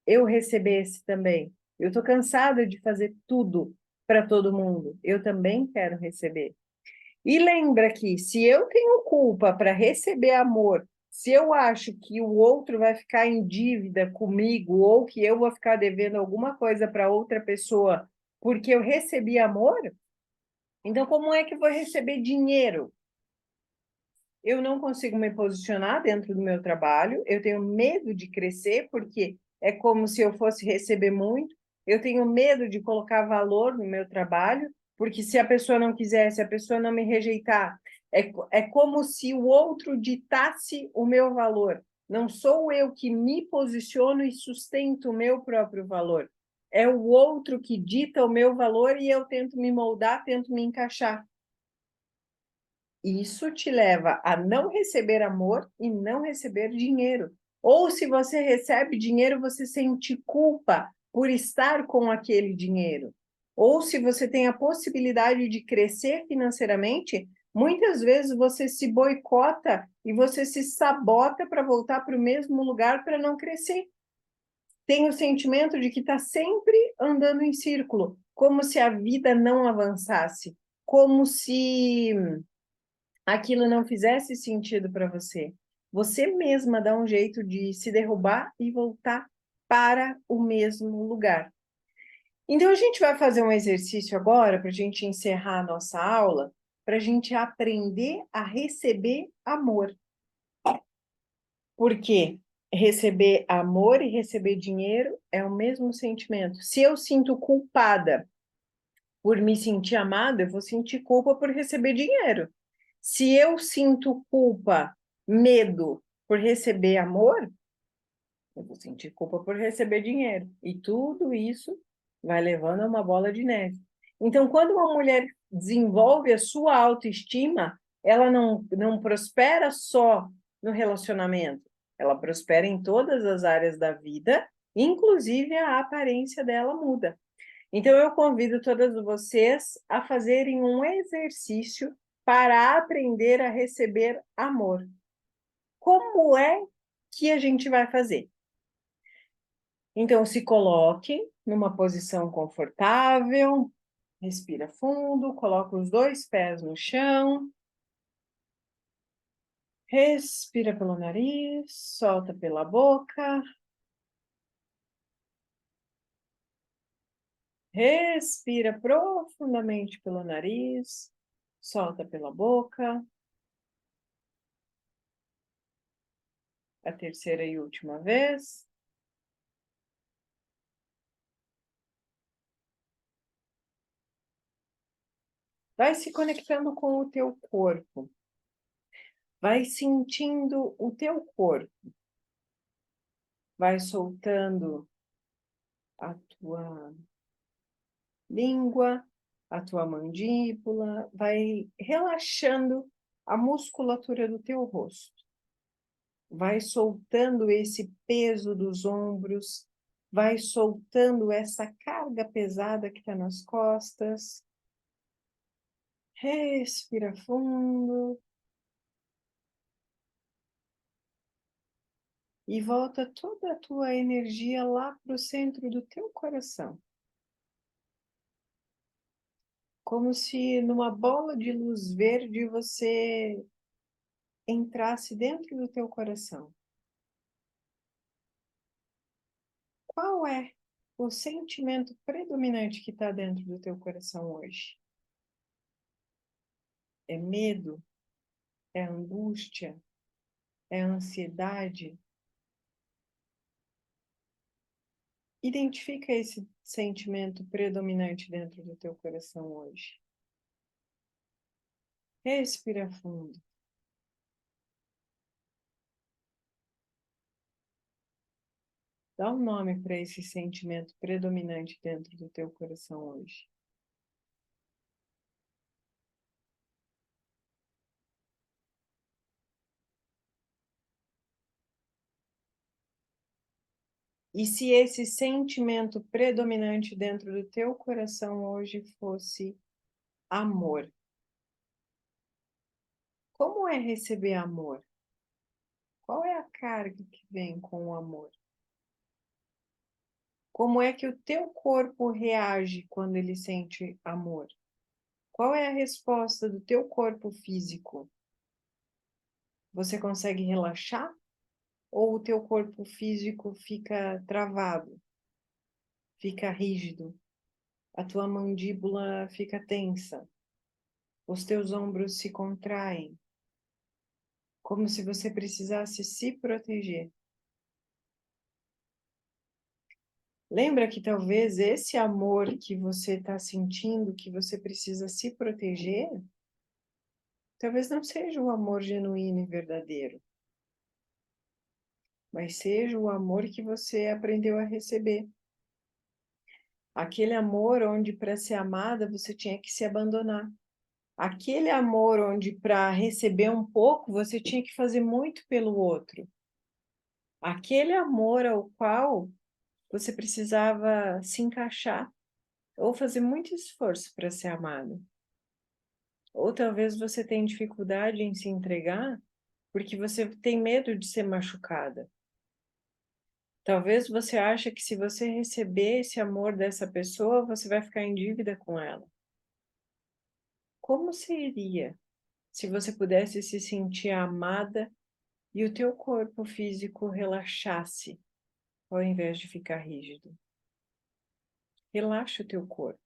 eu recebesse também. Eu estou cansada de fazer tudo para todo mundo. Eu também quero receber. E lembra que se eu tenho culpa para receber amor, se eu acho que o outro vai ficar em dívida comigo ou que eu vou ficar devendo alguma coisa para outra pessoa porque eu recebi amor, então como é que eu vou receber dinheiro? Eu não consigo me posicionar dentro do meu trabalho, eu tenho medo de crescer, porque é como se eu fosse receber muito, eu tenho medo de colocar valor no meu trabalho, porque se a pessoa não quiser, se a pessoa não me rejeitar, é como se o outro ditasse o meu valor. Não sou eu que me posiciono e sustento o meu próprio valor. É o outro que dita o meu valor e eu tento me moldar, tento me encaixar. Isso te leva a não receber amor e não receber dinheiro. Ou se você recebe dinheiro, você sente culpa por estar com aquele dinheiro. Ou se você tem a possibilidade de crescer financeiramente, muitas vezes você se boicota e você se sabota para voltar para o mesmo lugar para não crescer. Tem o sentimento de que está sempre andando em círculo, como se a vida não avançasse, como se aquilo não fizesse sentido para você. Você mesma dá um jeito de se derrubar e voltar para o mesmo lugar. Então, a gente vai fazer um exercício agora para a gente encerrar a nossa aula, para a gente aprender a receber amor. Porque receber amor e receber dinheiro é o mesmo sentimento. Se eu sinto culpada por me sentir amada, eu vou sentir culpa por receber dinheiro. Se eu sinto culpa, medo por receber amor, eu vou sentir culpa por receber dinheiro. E tudo isso vai levando a uma bola de neve. Então, quando uma mulher desenvolve a sua autoestima, ela não prospera só no relacionamento, ela prospera em todas as áreas da vida, inclusive a aparência dela muda. Então, eu convido todas vocês a fazerem um exercício para aprender a receber amor. Como é que a gente vai fazer? Então, se coloque numa posição confortável, respira fundo, coloca os dois pés no chão, respira pelo nariz, solta pela boca, respira profundamente pelo nariz, solta pela boca. A terceira e última vez. Vai se conectando com o teu corpo. Vai sentindo o teu corpo. Vai soltando a tua língua, a tua mandíbula, vai relaxando a musculatura do teu rosto. Vai soltando esse peso dos ombros, vai soltando essa carga pesada que está nas costas. Respira fundo. E volta toda a tua energia lá para o centro do teu coração. Como se numa bola de luz verde você entrasse dentro do teu coração. Qual é o sentimento predominante que está dentro do teu coração hoje? É medo? É angústia? É ansiedade? Identifica esse sentimento predominante dentro do teu coração hoje. Respira fundo. Dá um nome para esse sentimento predominante dentro do teu coração hoje. E se esse sentimento predominante dentro do teu coração hoje fosse amor? Como é receber amor? Qual é a carga que vem com o amor? Como é que o teu corpo reage quando ele sente amor? Qual é a resposta do teu corpo físico? Você consegue relaxar? Ou o teu corpo físico fica travado, fica rígido? A tua mandíbula fica tensa? Os teus ombros se contraem? Como se você precisasse se proteger. Lembra que talvez esse amor que você está sentindo, que você precisa se proteger, talvez não seja o amor genuíno e verdadeiro, mas seja o amor que você aprendeu a receber. Aquele amor onde para ser amada você tinha que se abandonar. Aquele amor onde para receber um pouco você tinha que fazer muito pelo outro. Aquele amor ao qual você precisava se encaixar ou fazer muito esforço para ser amado. Ou talvez você tenha dificuldade em se entregar porque você tem medo de ser machucada. Talvez você ache que se você receber esse amor dessa pessoa, você vai ficar em dívida com ela. Como seria se você pudesse se sentir amada e o teu corpo físico relaxasse ao invés de ficar rígido? Relaxa o teu corpo.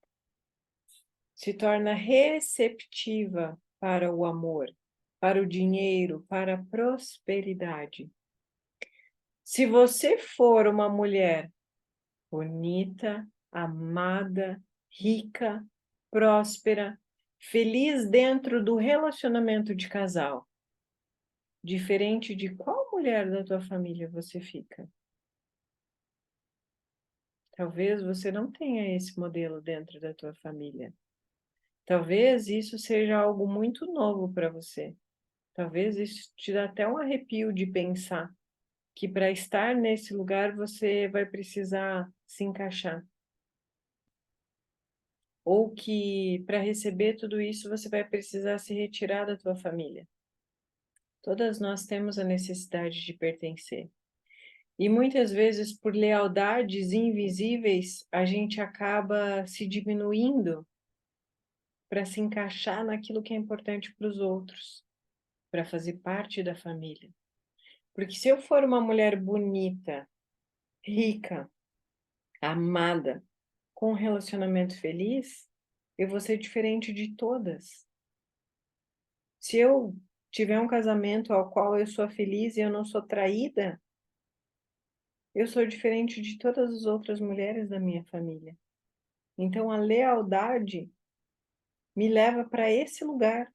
Se torna receptiva para o amor, para o dinheiro, para a prosperidade. Se você for uma mulher bonita, amada, rica, próspera, feliz dentro do relacionamento de casal, diferente de qual mulher da tua família você fica? Talvez você não tenha esse modelo dentro da tua família. Talvez isso seja algo muito novo para você. Talvez isso te dê até um arrepio de pensar que para estar nesse lugar você vai precisar se encaixar. Ou que para receber tudo isso você vai precisar se retirar da tua família. Todas nós temos a necessidade de pertencer. E muitas vezes, por lealdades invisíveis, a gente acaba se diminuindo para se encaixar naquilo que é importante para os outros, para fazer parte da família. Porque se eu for uma mulher bonita, rica, amada, com um relacionamento feliz, eu vou ser diferente de todas. Se eu tiver um casamento ao qual eu sou feliz e eu não sou traída, eu sou diferente de todas as outras mulheres da minha família. Então a lealdade me leva para esse lugar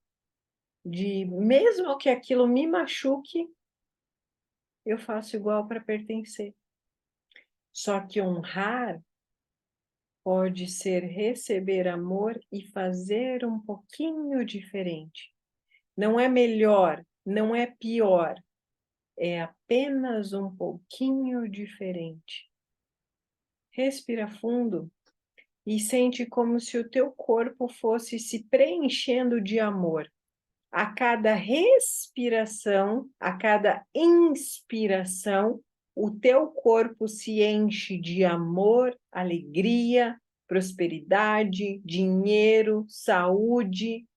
de, mesmo que aquilo me machuque, eu faço igual para pertencer. Só que honrar Pode ser receber amor e fazer um pouquinho diferente. Não é melhor, não é pior, é apenas um pouquinho diferente. Respira fundo e sente como se o teu corpo fosse se preenchendo de amor. A cada respiração, a cada inspiração, o teu corpo se enche de amor, alegria, prosperidade, dinheiro, saúde.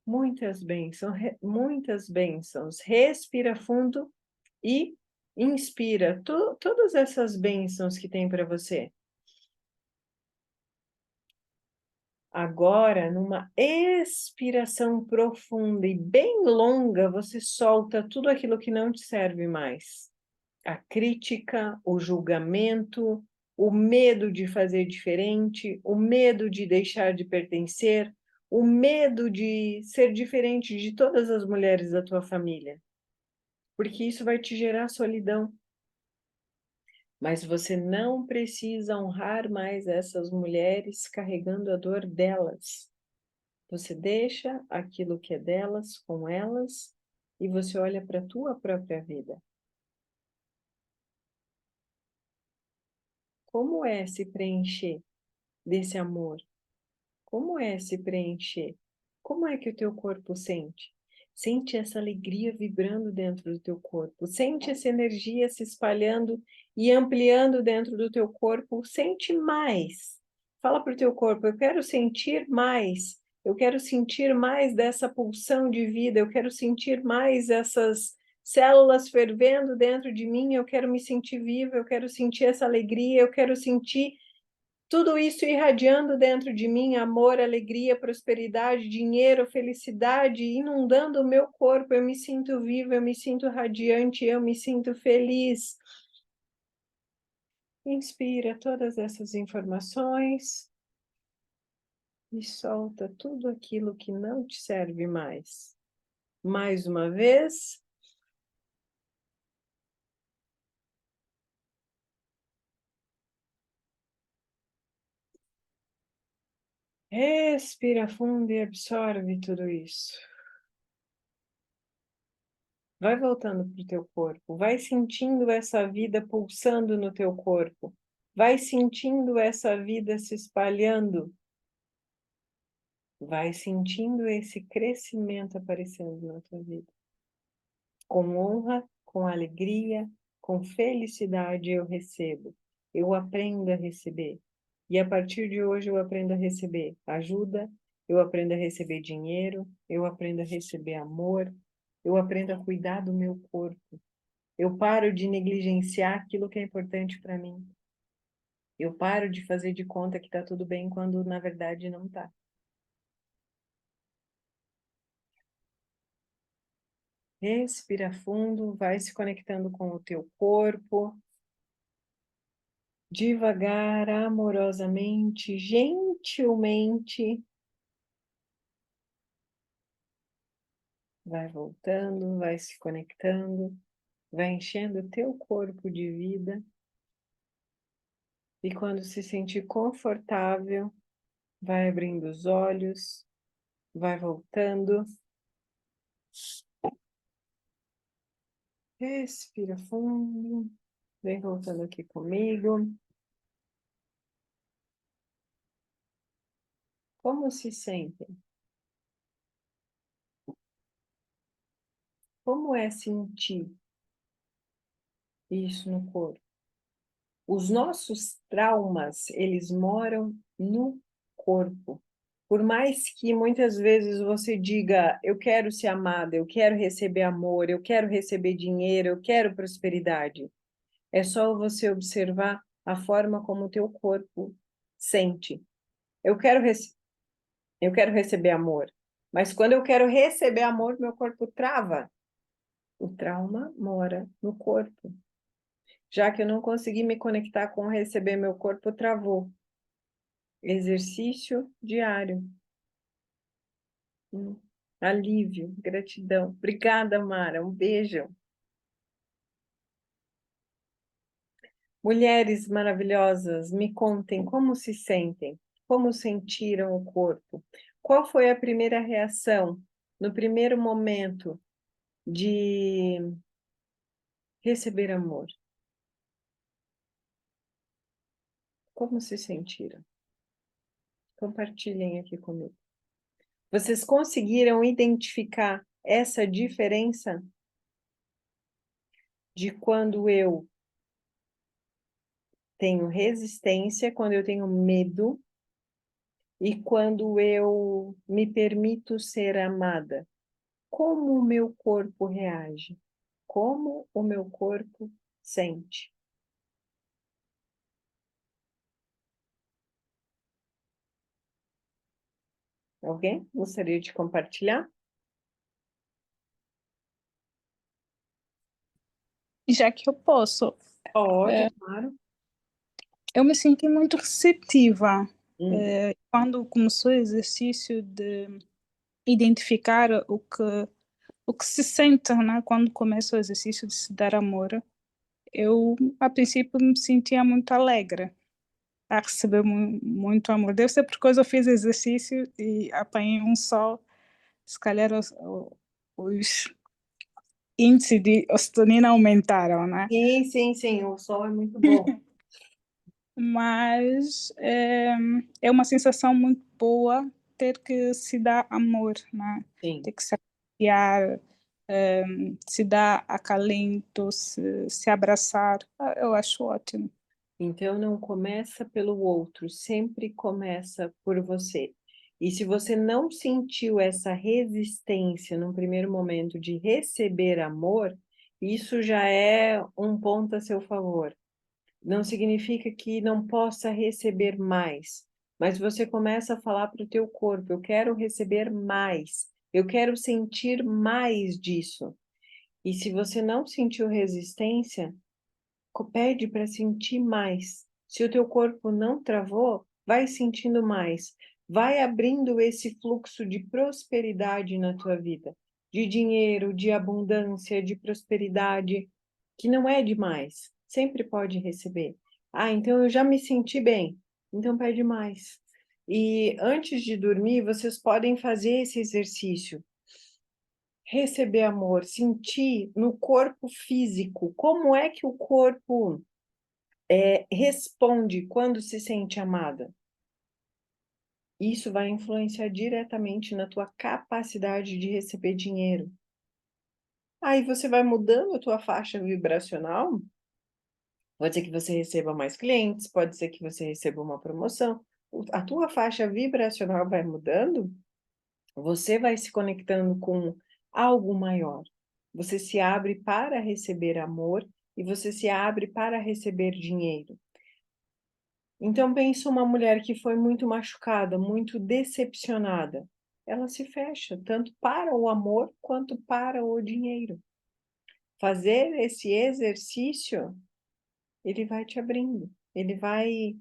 Muitas bênçãos, muitas bênçãos. Respira fundo e inspira todas essas bênçãos que tem para você. Agora, numa expiração profunda e bem longa, você solta tudo aquilo que não te serve mais. A crítica, o julgamento, o medo de fazer diferente, o medo de deixar de pertencer, o medo de ser diferente de todas as mulheres da tua família. Porque isso vai te gerar solidão. Mas você não precisa honrar mais essas mulheres carregando a dor delas. Você deixa aquilo que é delas com elas e você olha para a tua própria vida. Como é se preencher desse amor? Como é se preencher? Como é que o teu corpo sente? Sente essa alegria vibrando dentro do teu corpo. Sente essa energia se espalhando e ampliando dentro do teu corpo. Sente mais. Fala para o teu corpo, eu quero sentir mais. Eu quero sentir mais dessa pulsão de vida. Eu quero sentir mais essas células fervendo dentro de mim. Eu quero me sentir viva. Eu quero sentir essa alegria. Eu quero sentir tudo isso irradiando dentro de mim, amor, alegria, prosperidade, dinheiro, felicidade, inundando o meu corpo. Eu me sinto viva, eu me sinto radiante, eu me sinto feliz. Inspira todas essas informações e solta tudo aquilo que não te serve mais. Mais uma vez. Respira fundo e absorve tudo isso. Vai voltando para o teu corpo, vai sentindo essa vida pulsando no teu corpo, vai sentindo essa vida se espalhando, vai sentindo esse crescimento aparecendo na tua vida. Com honra, com alegria, com felicidade eu recebo, eu aprendo a receber. E a partir de hoje eu aprendo a receber ajuda, eu aprendo a receber dinheiro, eu aprendo a receber amor, eu aprendo a cuidar do meu corpo. Eu paro de negligenciar aquilo que é importante para mim. Eu paro de fazer de conta que está tudo bem quando na verdade não está. Respira fundo, vai se conectando com o teu corpo. Devagar, amorosamente, gentilmente. Vai voltando, vai se conectando, vai enchendo o teu corpo de vida. E quando se sentir confortável, vai abrindo os olhos, vai voltando. Respira fundo, vem voltando aqui comigo. Como se sentem? Como é sentir isso no corpo? Os nossos traumas, eles moram no corpo. Por mais que muitas vezes você diga, eu quero ser amada, eu quero receber amor, eu quero receber dinheiro, eu quero prosperidade. É só você observar a forma como o teu corpo sente. Eu quero, eu quero receber amor, mas quando eu quero receber amor, meu corpo trava. O trauma mora no corpo. Já que eu não consegui me conectar com receber, meu corpo travou. Exercício diário. Alívio, gratidão. Obrigada, Mara. Um beijo. Mulheres maravilhosas, me contem como se sentem, como sentiram o corpo. Qual foi a primeira reação, no primeiro momento de receber amor? Como se sentiram? Compartilhem aqui comigo. Vocês conseguiram identificar essa diferença de quando eu tenho resistência, quando eu tenho medo e quando eu me permito ser amada? Como o meu corpo reage? Como o meu corpo sente? Alguém gostaria de compartilhar? Já que eu posso, Pode, claro. eu me senti muito receptiva Hum, quando começou o exercício de identificar o que se sente, né, quando começa o exercício de se dar amor. Eu, a princípio, me sentia muito alegre a receber muito amor. Deve ser porque eu fiz exercício e apanhei um sol, se calhar os índices de ostetonina aumentaram, né? sim, sim, sim, o sol é muito bom. Mas é uma sensação muito boa ter que se dar amor, né? Sim. Ter que se apoiar, se dar acalento, se abraçar. Eu acho ótimo. Então não começa pelo outro, sempre começa por você. E se você não sentiu essa resistência num primeiro momento de receber amor, isso já é um ponto a seu favor. Não significa que não possa receber mais, mas você começa a falar para o teu corpo, eu quero receber mais, eu quero sentir mais disso. E se você não sentiu resistência, pede para sentir mais. Se o teu corpo não travou, vai sentindo mais. Vai abrindo esse fluxo de prosperidade na tua vida, de dinheiro, de abundância, de prosperidade, que não é demais. Sempre pode receber. Ah, então eu já me senti bem. Então pede mais. E antes de dormir, vocês podem fazer esse exercício. Receber amor, sentir no corpo físico, como é que o corpo responde quando se sente amada. Isso vai influenciar diretamente na tua capacidade de receber dinheiro. Aí você vai mudando a tua faixa vibracional. Pode ser que você receba mais clientes, pode ser que você receba uma promoção. A tua faixa vibracional vai mudando, você vai se conectando com algo maior. Você se abre para receber amor e você se abre para receber dinheiro. Então, pensa uma mulher que foi muito machucada, muito decepcionada. Ela se fecha, tanto para o amor quanto para o dinheiro. Fazer esse exercício, ele vai te abrindo, ele vai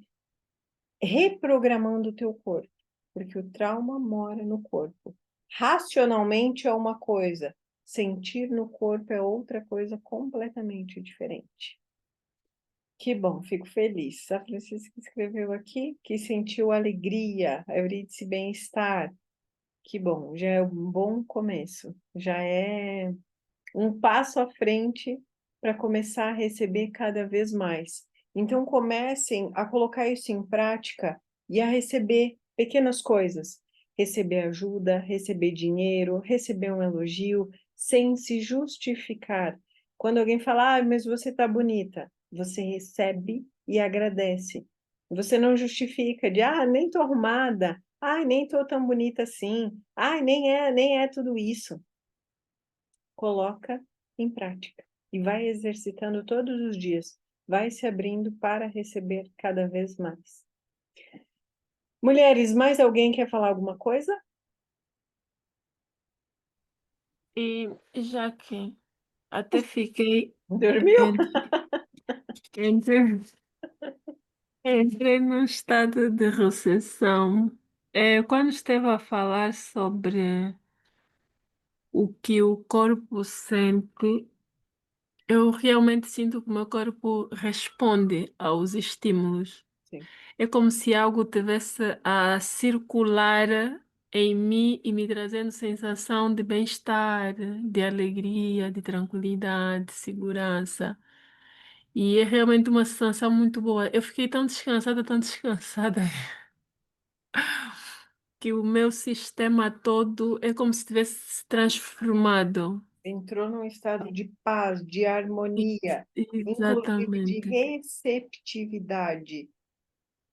reprogramando o teu corpo, porque o trauma mora no corpo. Racionalmente é uma coisa, sentir no corpo é outra coisa completamente diferente. Que bom, fico feliz. A Francisca escreveu aqui que sentiu alegria, Eurídice bem-estar. Que bom, já é um bom começo. Já é um passo à frente para começar a receber cada vez mais. Então comecem a colocar isso em prática e a receber pequenas coisas. Receber ajuda, receber dinheiro, receber um elogio, sem se justificar. Quando alguém fala, ah, mas você está bonita, você recebe e agradece. Você não justifica de, ah, nem estou arrumada, ah, nem estou tão bonita assim, ah, nem é tudo isso. Coloca em prática e vai exercitando todos os dias, vai se abrindo para receber cada vez mais. Mulheres, mais alguém quer falar alguma coisa? E já que até fiquei Dormiu? entre, entre, entrei num estado de recessão. Quando esteve a falar sobre o que o corpo sente, Eu realmente sinto que o meu corpo responde aos estímulos. Sim. É como se algo tivesse a circular em mim e me trazendo sensação de bem-estar, de alegria, de tranquilidade, de segurança. E é realmente uma sensação muito boa. Eu fiquei tão descansada, que o meu sistema todo é como se tivesse se transformado. Entrou num estado de paz, de harmonia, inclusive de Exatamente. receptividade.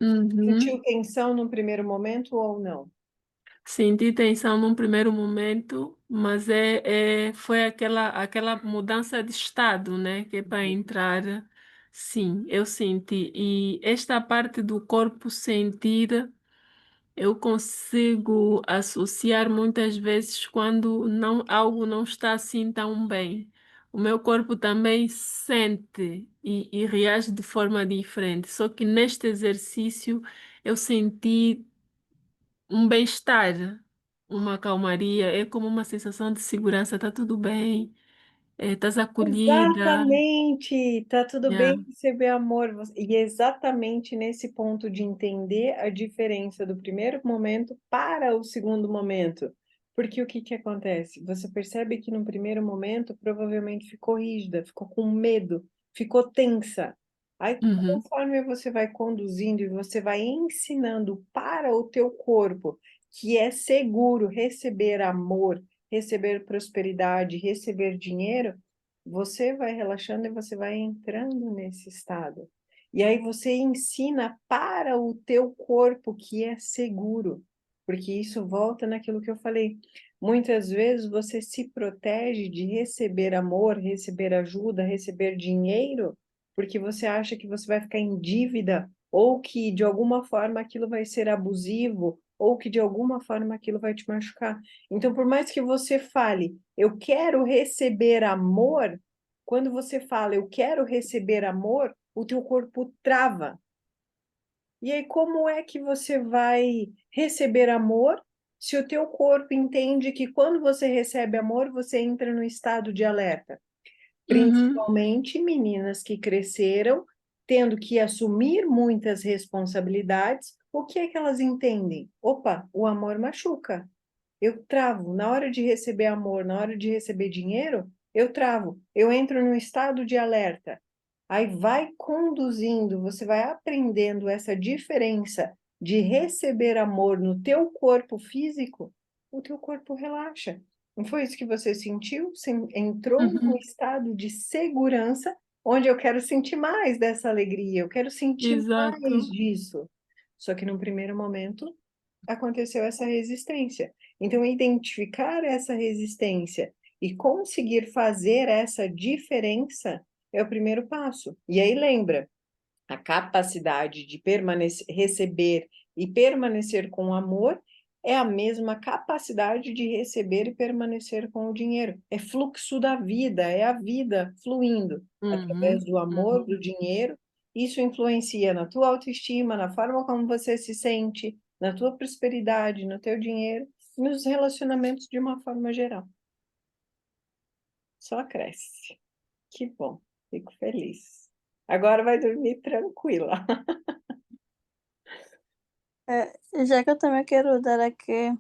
Uhum. Sentiu tensão no primeiro momento ou não? Senti tensão num primeiro momento, mas foi aquela mudança de estado, né? Que é para entrar. Sim, eu senti. E esta parte do corpo sentir, eu consigo associar muitas vezes quando algo não está assim tão bem. O meu corpo também sente e reage de forma diferente. Só que neste exercício eu senti um bem-estar, uma calmaria, é como uma sensação de segurança, tá tudo bem, estás acolhida. Exatamente, tá tudo Yeah. bem receber amor. E é exatamente nesse ponto de entender a diferença do primeiro momento para o segundo momento. Porque o que que acontece? Você percebe que no primeiro momento provavelmente ficou rígida, ficou com medo, ficou tensa. Aí, Uhum, conforme você vai conduzindo e você vai ensinando para o teu corpo que é seguro receber amor, receber prosperidade, receber dinheiro, você vai relaxando e você vai entrando nesse estado. E aí você ensina para o teu corpo que é seguro, porque isso volta naquilo que eu falei. Muitas vezes você se protege de receber amor, receber ajuda, receber dinheiro, porque você acha que você vai ficar em dívida ou que de alguma forma aquilo vai ser abusivo ou que de alguma forma aquilo vai te machucar. Então, por mais que você fale, eu quero receber amor, quando você fala, eu quero receber amor, o teu corpo trava. E aí, como é que você vai receber amor se o teu corpo entende que quando você recebe amor, você entra no estado de alerta? uhum, Principalmente meninas que cresceram tendo que assumir muitas responsabilidades, o que é que elas entendem? Opa, o amor machuca. Eu travo. Na hora de receber amor, na hora de receber dinheiro, eu travo. Eu entro num estado de alerta. Aí vai conduzindo, você vai aprendendo essa diferença de receber amor no teu corpo físico, o teu corpo relaxa. Não foi isso que você sentiu? Você entrou num uhum. estado de segurança, onde eu quero sentir mais dessa alegria, eu quero sentir mais Exato. disso. Só que no primeiro momento aconteceu essa resistência. Então, identificar essa resistência e conseguir fazer essa diferença é o primeiro passo. E aí lembra, a capacidade de permanecer, receber e permanecer com amor é a mesma capacidade de receber e permanecer com o dinheiro. É fluxo da vida, é a vida fluindo através Uhum, do amor, uhum. do dinheiro. Isso influencia na tua autoestima, na forma como você se sente, na tua prosperidade, no teu dinheiro, nos relacionamentos de uma forma geral. Só cresce. Que bom, fico feliz. Agora vai dormir tranquila. Já que eu também quero dar aqui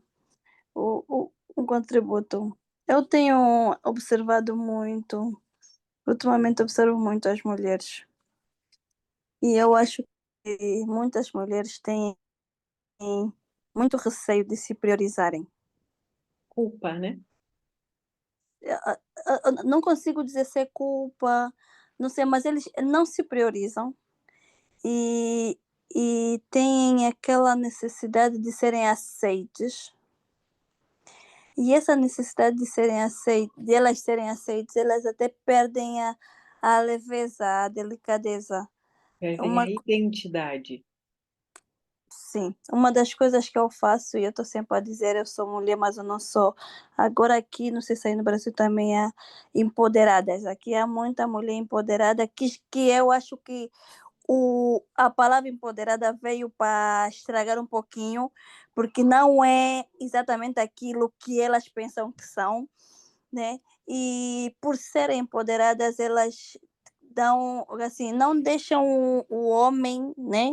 um contributo. Eu tenho observado muito, ultimamente observo muito as mulheres, e eu acho que muitas mulheres têm muito receio de se priorizarem. Culpa, né? Não consigo dizer se é culpa, não sei, mas eles não se priorizam e, e têm aquela necessidade de serem aceites. E essa necessidade de serem aceites, de elas serem aceites, elas até perdem a leveza, a delicadeza. Perdem a Uma, identidade. sim, uma das coisas que eu faço, e eu estou sempre a dizer, eu sou mulher, mas eu não sou. Agora aqui, não sei se aí no Brasil também há empoderadas. Aqui há muita mulher empoderada que eu acho que a palavra empoderada veio para estragar um pouquinho, porque não é exatamente aquilo que elas pensam que são, né? e por serem empoderadas, elas dão, assim, não deixam o homem, né,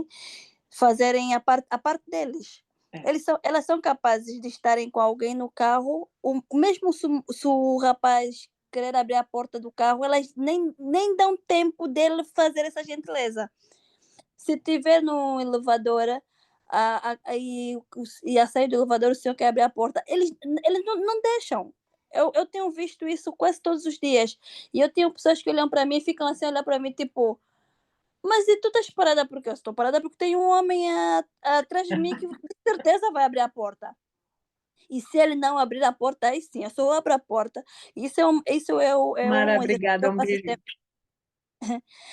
fazerem a parte deles. É. Elas são capazes de estarem com alguém no carro, mesmo se o rapaz querer abrir a porta do carro, elas nem dão tempo dele fazer essa gentileza. Se tiver no elevador e a sair do elevador, o senhor quer abrir a porta, eles não deixam. Eu tenho visto isso quase todos os dias. E eu tenho pessoas que olham para mim e ficam assim, olhar para mim, tipo, mas e tu estás parada por quê? Eu estou parada porque tem um homem atrás de mim que de certeza vai abrir a porta. E se ele não abrir a porta, aí sim, eu só abro a porta. É Mara, um exercício que obrigada, eu um faço beijo. sempre.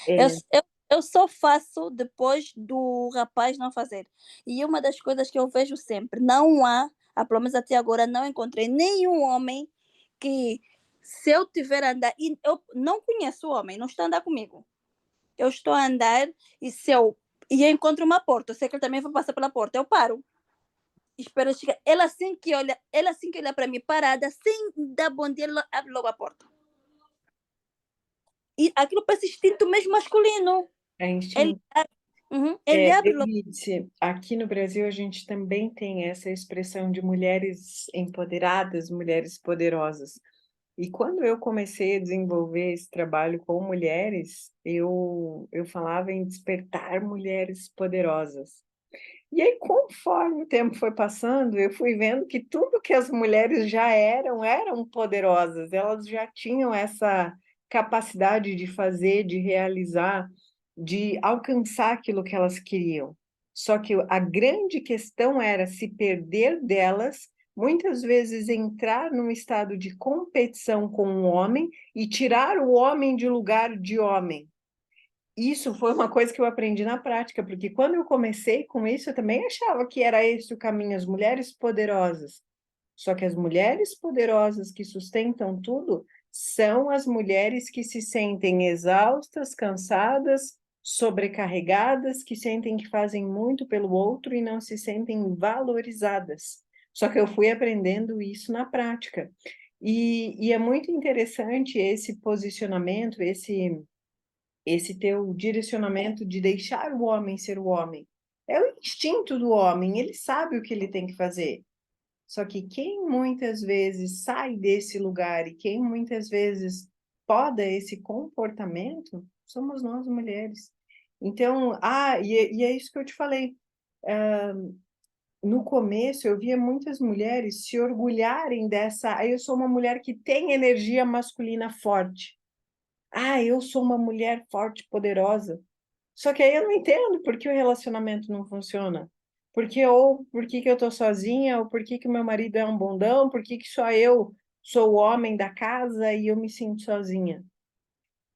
Eu, É, eu, eu só faço depois do rapaz não fazer. E uma das coisas que eu vejo sempre, não há, pelo menos até agora, não encontrei nenhum homem que, se eu tiver a andar, e eu não conheço o homem, não está a andar comigo. Eu estou a andar e eu encontro uma porta, eu sei que ele também vai passar pela porta, eu paro. Espero chegar. Ela assim que olha para mim parada, sem dar bom dia, ela abre logo a porta. E aquilo parece instinto mesmo masculino. é Ele, instinto. ele abre logo. Euridice, aqui no Brasil a gente também tem essa expressão de mulheres empoderadas, mulheres poderosas. E quando eu comecei a desenvolver esse trabalho com mulheres, eu falava em despertar mulheres poderosas. E aí, conforme o tempo foi passando, eu fui vendo que tudo que as mulheres já eram poderosas, elas já tinham essa capacidade de fazer, de realizar, de alcançar aquilo que elas queriam. Só que a grande questão era se perder delas, muitas vezes entrar num estado de competição com o homem e tirar o homem de lugar de homem. Isso foi uma coisa que eu aprendi na prática, porque quando eu comecei com isso, eu também achava que era esse o caminho, as mulheres poderosas. Só que as mulheres poderosas que sustentam tudo são as mulheres que se sentem exaustas, cansadas, sobrecarregadas, que sentem que fazem muito pelo outro e não se sentem valorizadas. Só que eu fui aprendendo isso na prática. E é muito interessante esse posicionamento, esse teu direcionamento de deixar o homem ser o homem. É o instinto do homem, ele sabe o que ele tem que fazer. Só que quem muitas vezes sai desse lugar e quem muitas vezes poda esse comportamento, somos nós mulheres. Então, e é isso que eu te falei. No começo, eu via muitas mulheres se orgulharem dessa. Eu sou uma mulher que tem energia masculina forte. Eu sou uma mulher forte, poderosa. Só que aí eu não entendo por que o relacionamento não funciona. Por que que eu tô sozinha, ou por que que o meu marido é um bundão, por que que só eu sou o homem da casa e eu me sinto sozinha.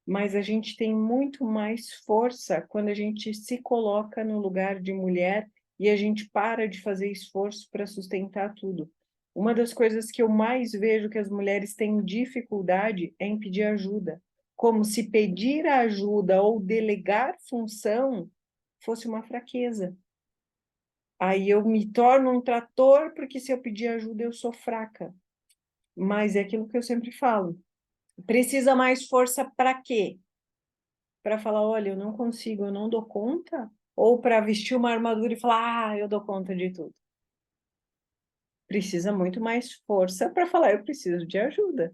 Mas a gente tem muito mais força quando a gente se coloca no lugar de mulher e a gente para de fazer esforço para sustentar tudo. Uma das coisas que eu mais vejo que as mulheres têm dificuldade é em pedir ajuda, como se pedir ajuda ou delegar função fosse uma fraqueza. Aí eu me torno um trator porque se eu pedir ajuda eu sou fraca. Mas é aquilo que eu sempre falo. Precisa mais força para quê? Para falar, olha, eu não consigo, eu não dou conta? Ou para vestir uma armadura e falar, eu dou conta de tudo? Precisa muito mais força para falar, eu preciso de ajuda.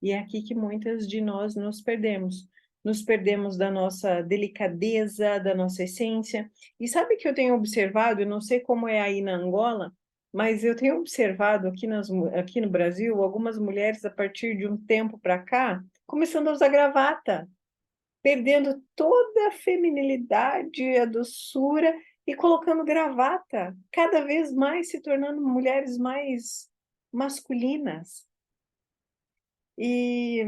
E é aqui que muitas de nós nos perdemos. Nos perdemos da nossa delicadeza, da nossa essência. E sabe que eu tenho observado, eu não sei como é aí na Angola, mas eu tenho observado aqui no Brasil, algumas mulheres, a partir de um tempo para cá, começando a usar gravata, perdendo toda a feminilidade, a doçura e colocando gravata, cada vez mais se tornando mulheres mais masculinas. E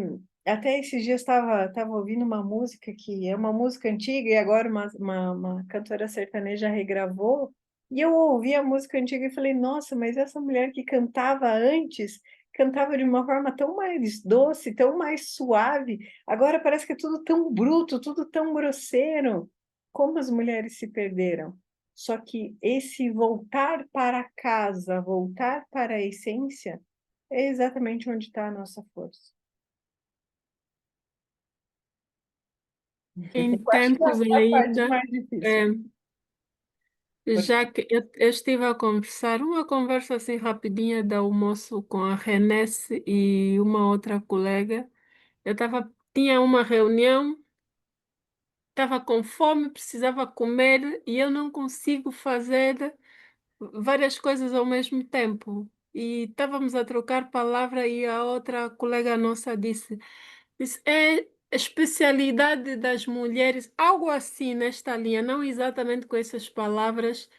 até esses dias estava ouvindo uma música que é uma música antiga e agora uma cantora sertaneja regravou. E eu ouvi a música antiga e falei, nossa, mas essa mulher que cantava antes, cantava de uma forma tão mais doce, tão mais suave. Agora parece que é tudo tão bruto, tudo tão grosseiro. Como as mulheres se perderam. Só que esse voltar para casa, voltar para a essência, é exatamente onde está a nossa força. Em Eu acho que é tempos a parte ainda, mais difícil. é, Porque, já que eu estive a conversar, uma conversa assim rapidinha de almoço com a Renesse e uma outra colega. Tinha uma reunião, estava com fome, precisava comer e eu não consigo fazer várias coisas ao mesmo tempo. E estávamos a trocar palavra e a outra colega nossa disse, é a especialidade das mulheres, algo assim nesta linha, não exatamente com essas palavras,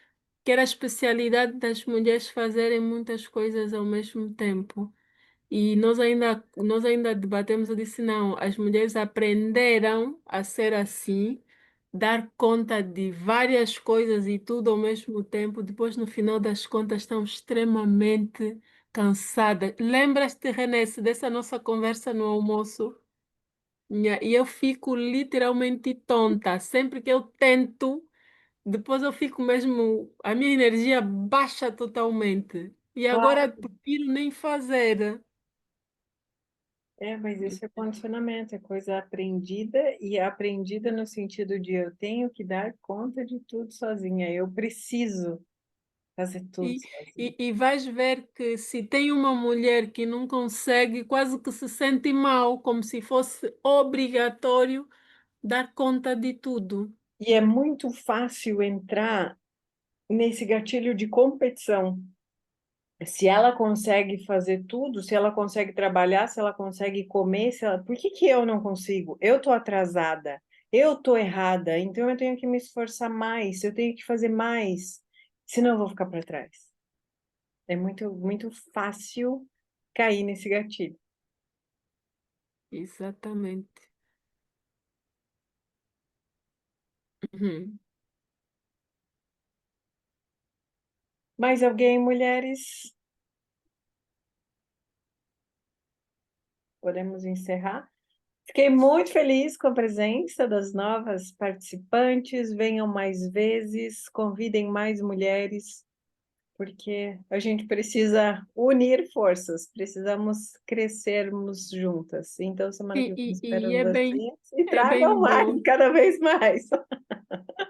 que era a especialidade das mulheres fazerem muitas coisas ao mesmo tempo. E nós ainda debatemos, eu disse, não, as mulheres aprenderam a ser assim, dar conta de várias coisas e tudo ao mesmo tempo, depois no final das contas estão extremamente cansadas. Lembras-te, Renê, dessa nossa conversa no almoço? E eu fico literalmente tonta. Sempre que eu tento, depois eu fico mesmo, a minha energia baixa totalmente. E agora claro, prefiro nem fazer. mas isso é condicionamento, é coisa aprendida, e aprendida no sentido de eu tenho que dar conta de tudo sozinha, eu preciso fazer tudo E, sozinha. e vais ver que se tem uma mulher que não consegue, quase que se sente mal, como se fosse obrigatório dar conta de tudo. E é muito fácil entrar nesse gatilho de competição. Se ela consegue fazer tudo, se ela consegue trabalhar, se ela consegue comer, por que que eu não consigo? Eu tô atrasada, eu tô errada, então eu tenho que me esforçar mais, eu tenho que fazer mais, senão eu vou ficar para trás. É muito, muito fácil cair nesse gatilho. Exatamente. Uhum. Mais alguém, mulheres? Podemos encerrar? Fiquei muito feliz com a presença das novas participantes. Venham mais vezes, convidem mais mulheres, porque a gente precisa unir forças, precisamos crescermos juntas. Então, semana que E, vem e, e espero é bem, vocês e é bem tragam mais, bom. cada vez mais.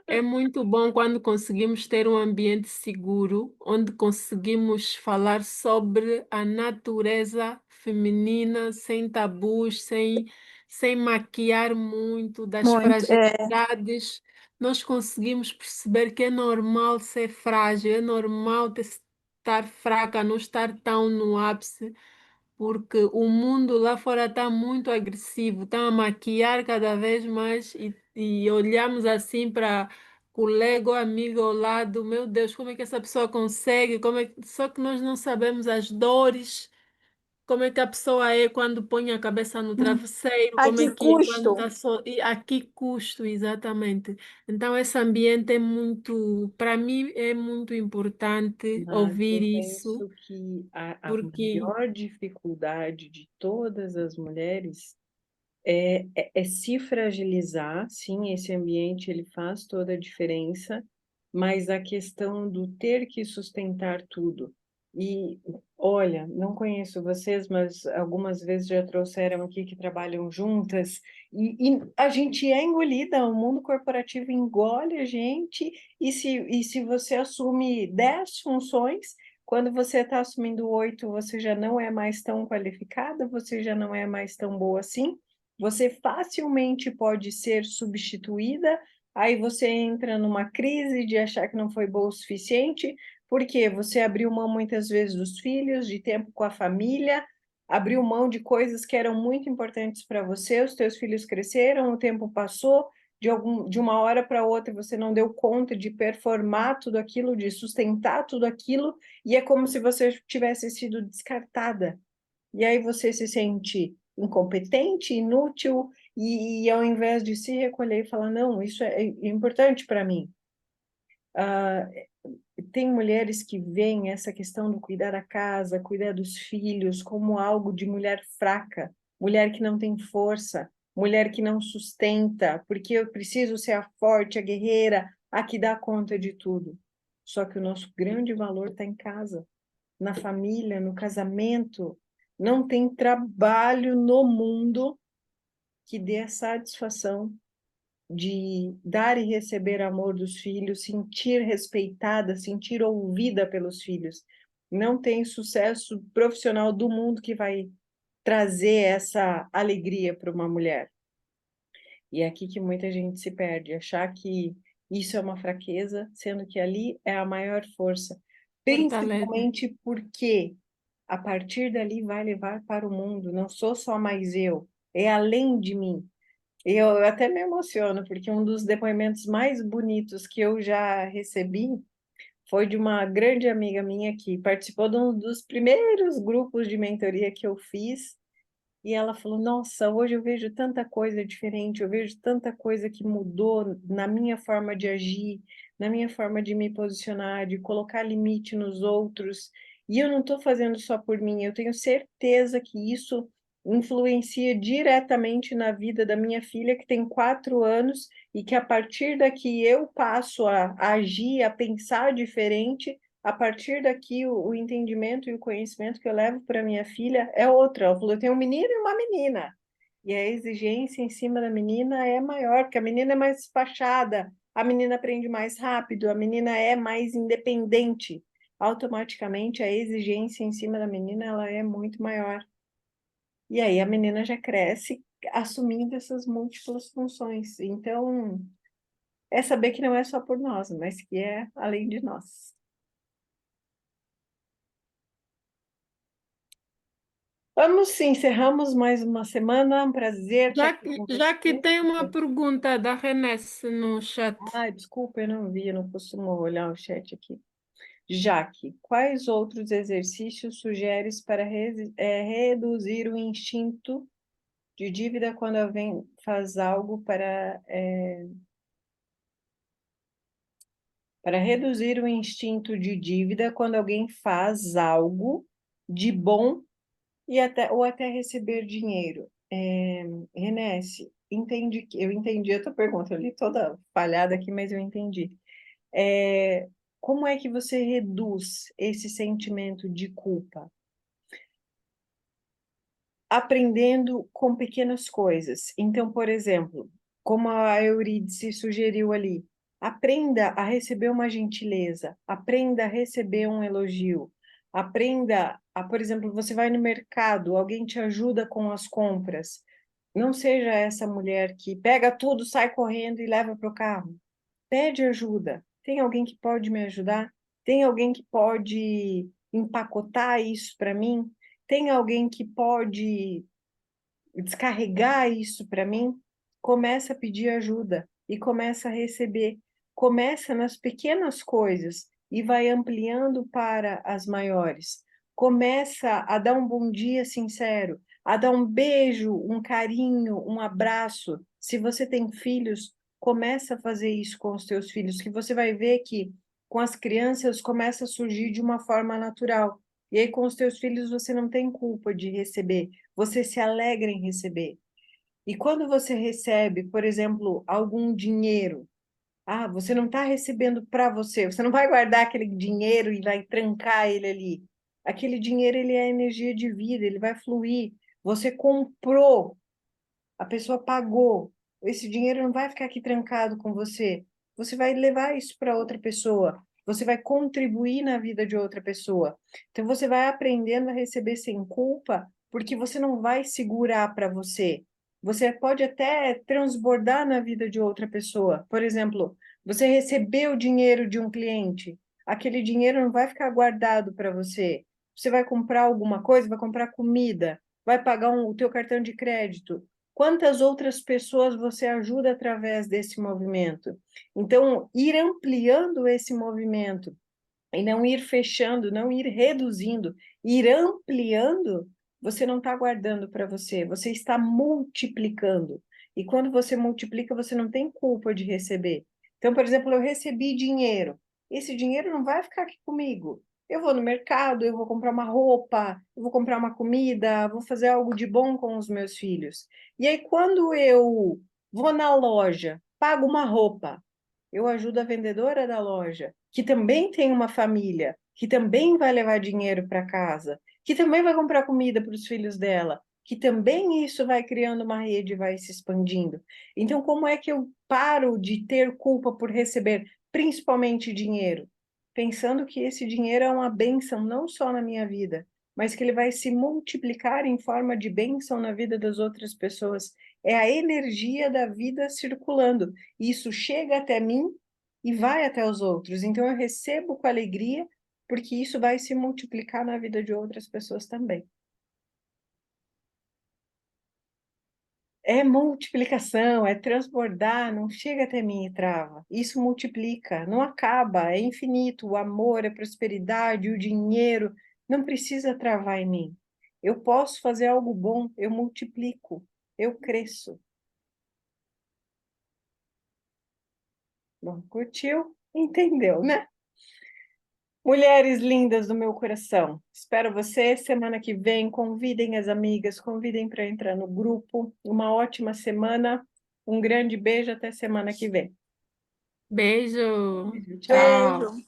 É muito bom quando conseguimos ter um ambiente seguro, onde conseguimos falar sobre a natureza feminina, sem tabus, sem maquiar muito, das Muito. fragilidades. Nós conseguimos perceber que é normal ser frágil, é normal estar fraca, não estar tão no ápice, porque o mundo lá fora está muito agressivo, está a maquiar cada vez mais e olhamos assim para colega ou amigo ao lado, meu Deus, como é que essa pessoa consegue? Só que nós não sabemos as dores, como é que a pessoa é quando põe a cabeça no travesseiro, A como é que que é quando custo? está só, e a que custo, exatamente. Então, esse ambiente é muito, para mim, é muito importante Mas ouvir eu isso, penso que a porque maior dificuldade de todas as mulheres é se fragilizar, sim, esse ambiente ele faz toda a diferença, mas a questão do ter que sustentar tudo. E olha, não conheço vocês, mas algumas vezes já trouxeram aqui que trabalham juntas, e a gente é engolida, o mundo corporativo engole a gente, e se você assume 10 funções, quando você está assumindo 8, você já não é mais tão qualificada, você já não é mais tão boa assim. Você facilmente pode ser substituída, aí você entra numa crise de achar que não foi boa o suficiente, porque você abriu mão muitas vezes dos filhos, de tempo com a família, abriu mão de coisas que eram muito importantes para você, os teus filhos cresceram, o tempo passou, de uma hora para outra você não deu conta de performar tudo aquilo, de sustentar tudo aquilo, e é como se você tivesse sido descartada. E aí você se sente incompetente, inútil, e ao invés de se recolher e falar, não, isso é importante para mim. Ah, tem mulheres que veem essa questão do cuidar da casa, cuidar dos filhos, como algo de mulher fraca, mulher que não tem força, mulher que não sustenta, porque eu preciso ser a forte, a guerreira, a que dá conta de tudo. Só que o nosso grande valor está em casa, na família, no casamento. Não tem trabalho no mundo que dê a satisfação de dar e receber amor dos filhos, sentir respeitada, sentir ouvida pelos filhos. Não tem sucesso profissional do mundo que vai trazer essa alegria para uma mulher. E é aqui que muita gente se perde, achar que isso é uma fraqueza, sendo que ali é a maior força. Fortaleza. Principalmente porque a partir dali vai levar para o mundo, não sou só mais eu, é além de mim. Eu até me emociono, porque um dos depoimentos mais bonitos que eu já recebi foi de uma grande amiga minha que participou de um dos primeiros grupos de mentoria que eu fiz, e ela falou: Nossa, hoje eu vejo tanta coisa diferente, eu vejo tanta coisa que mudou na minha forma de agir, na minha forma de me posicionar, de colocar limite nos outros. E eu não estou fazendo só por mim, eu tenho certeza que isso influencia diretamente na vida da minha filha, que tem 4 anos, e que a partir daqui eu passo a agir, a pensar diferente. A partir daqui, o entendimento e o conhecimento que eu levo para minha filha é outro. Ela falou: eu tenho um menino e uma menina. E a exigência em cima da menina é maior, porque a menina é mais despachada, a menina aprende mais rápido, a menina é mais independente. Automaticamente, a exigência em cima da menina ela é muito maior. E aí a menina já cresce assumindo essas múltiplas funções. Então, é saber que não é só por nós, mas que é além de nós. Vamos, encerramos mais uma semana. Um prazer estar aqui com Já que você. tem uma pergunta da Renesse no chat. Ai, desculpa, eu não vi, eu não costumo olhar o chat aqui. Jaque, quais outros exercícios sugeres para reduzir o instinto de dívida quando alguém faz algo para reduzir o instinto de dívida quando alguém faz algo de bom ou até receber dinheiro? Renesse, eu entendi a tua pergunta, eu li toda falhada aqui, mas eu entendi. Como é que você reduz esse sentimento de culpa? Aprendendo com pequenas coisas. Então, por exemplo, como a Eurídice sugeriu ali, aprenda a receber uma gentileza, aprenda a receber um elogio, aprenda a, por exemplo, você vai no mercado, alguém te ajuda com as compras. Não seja essa mulher que pega tudo, sai correndo e leva para o carro. Pede ajuda. Tem alguém que pode me ajudar? Tem alguém que pode empacotar isso para mim? Tem alguém que pode descarregar isso para mim? Começa a pedir ajuda e começa a receber. Começa nas pequenas coisas e vai ampliando para as maiores. Começa a dar um bom dia sincero, a dar um beijo, um carinho, um abraço. Se você tem filhos, começa a fazer isso com os teus filhos, que você vai ver que com as crianças começa a surgir de uma forma natural. E aí com os teus filhos você não tem culpa de receber, você se alegra em receber. E quando você recebe, por exemplo, algum dinheiro, você não está recebendo para você, você não vai guardar aquele dinheiro e vai trancar ele ali. Aquele dinheiro, ele é energia de vida, ele vai fluir. Você comprou, a pessoa pagou. Esse dinheiro não vai ficar aqui trancado com você. Você vai levar isso para outra pessoa. Você vai contribuir na vida de outra pessoa. Então, você vai aprendendo a receber sem culpa, porque você não vai segurar para você. Você pode até transbordar na vida de outra pessoa. Por exemplo, você recebeu o dinheiro de um cliente. Aquele dinheiro não vai ficar guardado para você. Você vai comprar alguma coisa, vai comprar comida, vai pagar o teu cartão de crédito. Quantas outras pessoas você ajuda através desse movimento? Então, ir ampliando esse movimento e não ir fechando, não ir reduzindo, ir ampliando, você não está guardando para você, você está multiplicando. E quando você multiplica, você não tem culpa de receber. Então, por exemplo, eu recebi dinheiro. Esse dinheiro não vai ficar aqui comigo. Eu vou no mercado, eu vou comprar uma roupa, eu vou comprar uma comida, vou fazer algo de bom com os meus filhos. E aí, quando eu vou na loja, pago uma roupa, eu ajudo a vendedora da loja, que também tem uma família, que também vai levar dinheiro para casa, que também vai comprar comida para os filhos dela, que também isso vai criando uma rede, vai se expandindo. Então, como é que eu paro de ter culpa por receber, principalmente dinheiro? Pensando que esse dinheiro é uma bênção não só na minha vida, mas que ele vai se multiplicar em forma de bênção na vida das outras pessoas. É a energia da vida circulando. Isso chega até mim e vai até os outros. Então, eu recebo com alegria, porque isso vai se multiplicar na vida de outras pessoas também. É multiplicação, é transbordar, não chega até mim e trava. Isso multiplica, não acaba, é infinito. O amor, a prosperidade, o dinheiro, não precisa travar em mim. Eu posso fazer algo bom, eu multiplico, eu cresço. Bom, curtiu? Entendeu, né? Mulheres lindas do meu coração, espero você semana que vem. Convidem as amigas, convidem para entrar no grupo. Uma ótima semana, um grande beijo, até semana que vem. Beijo. Tchau. Beijo.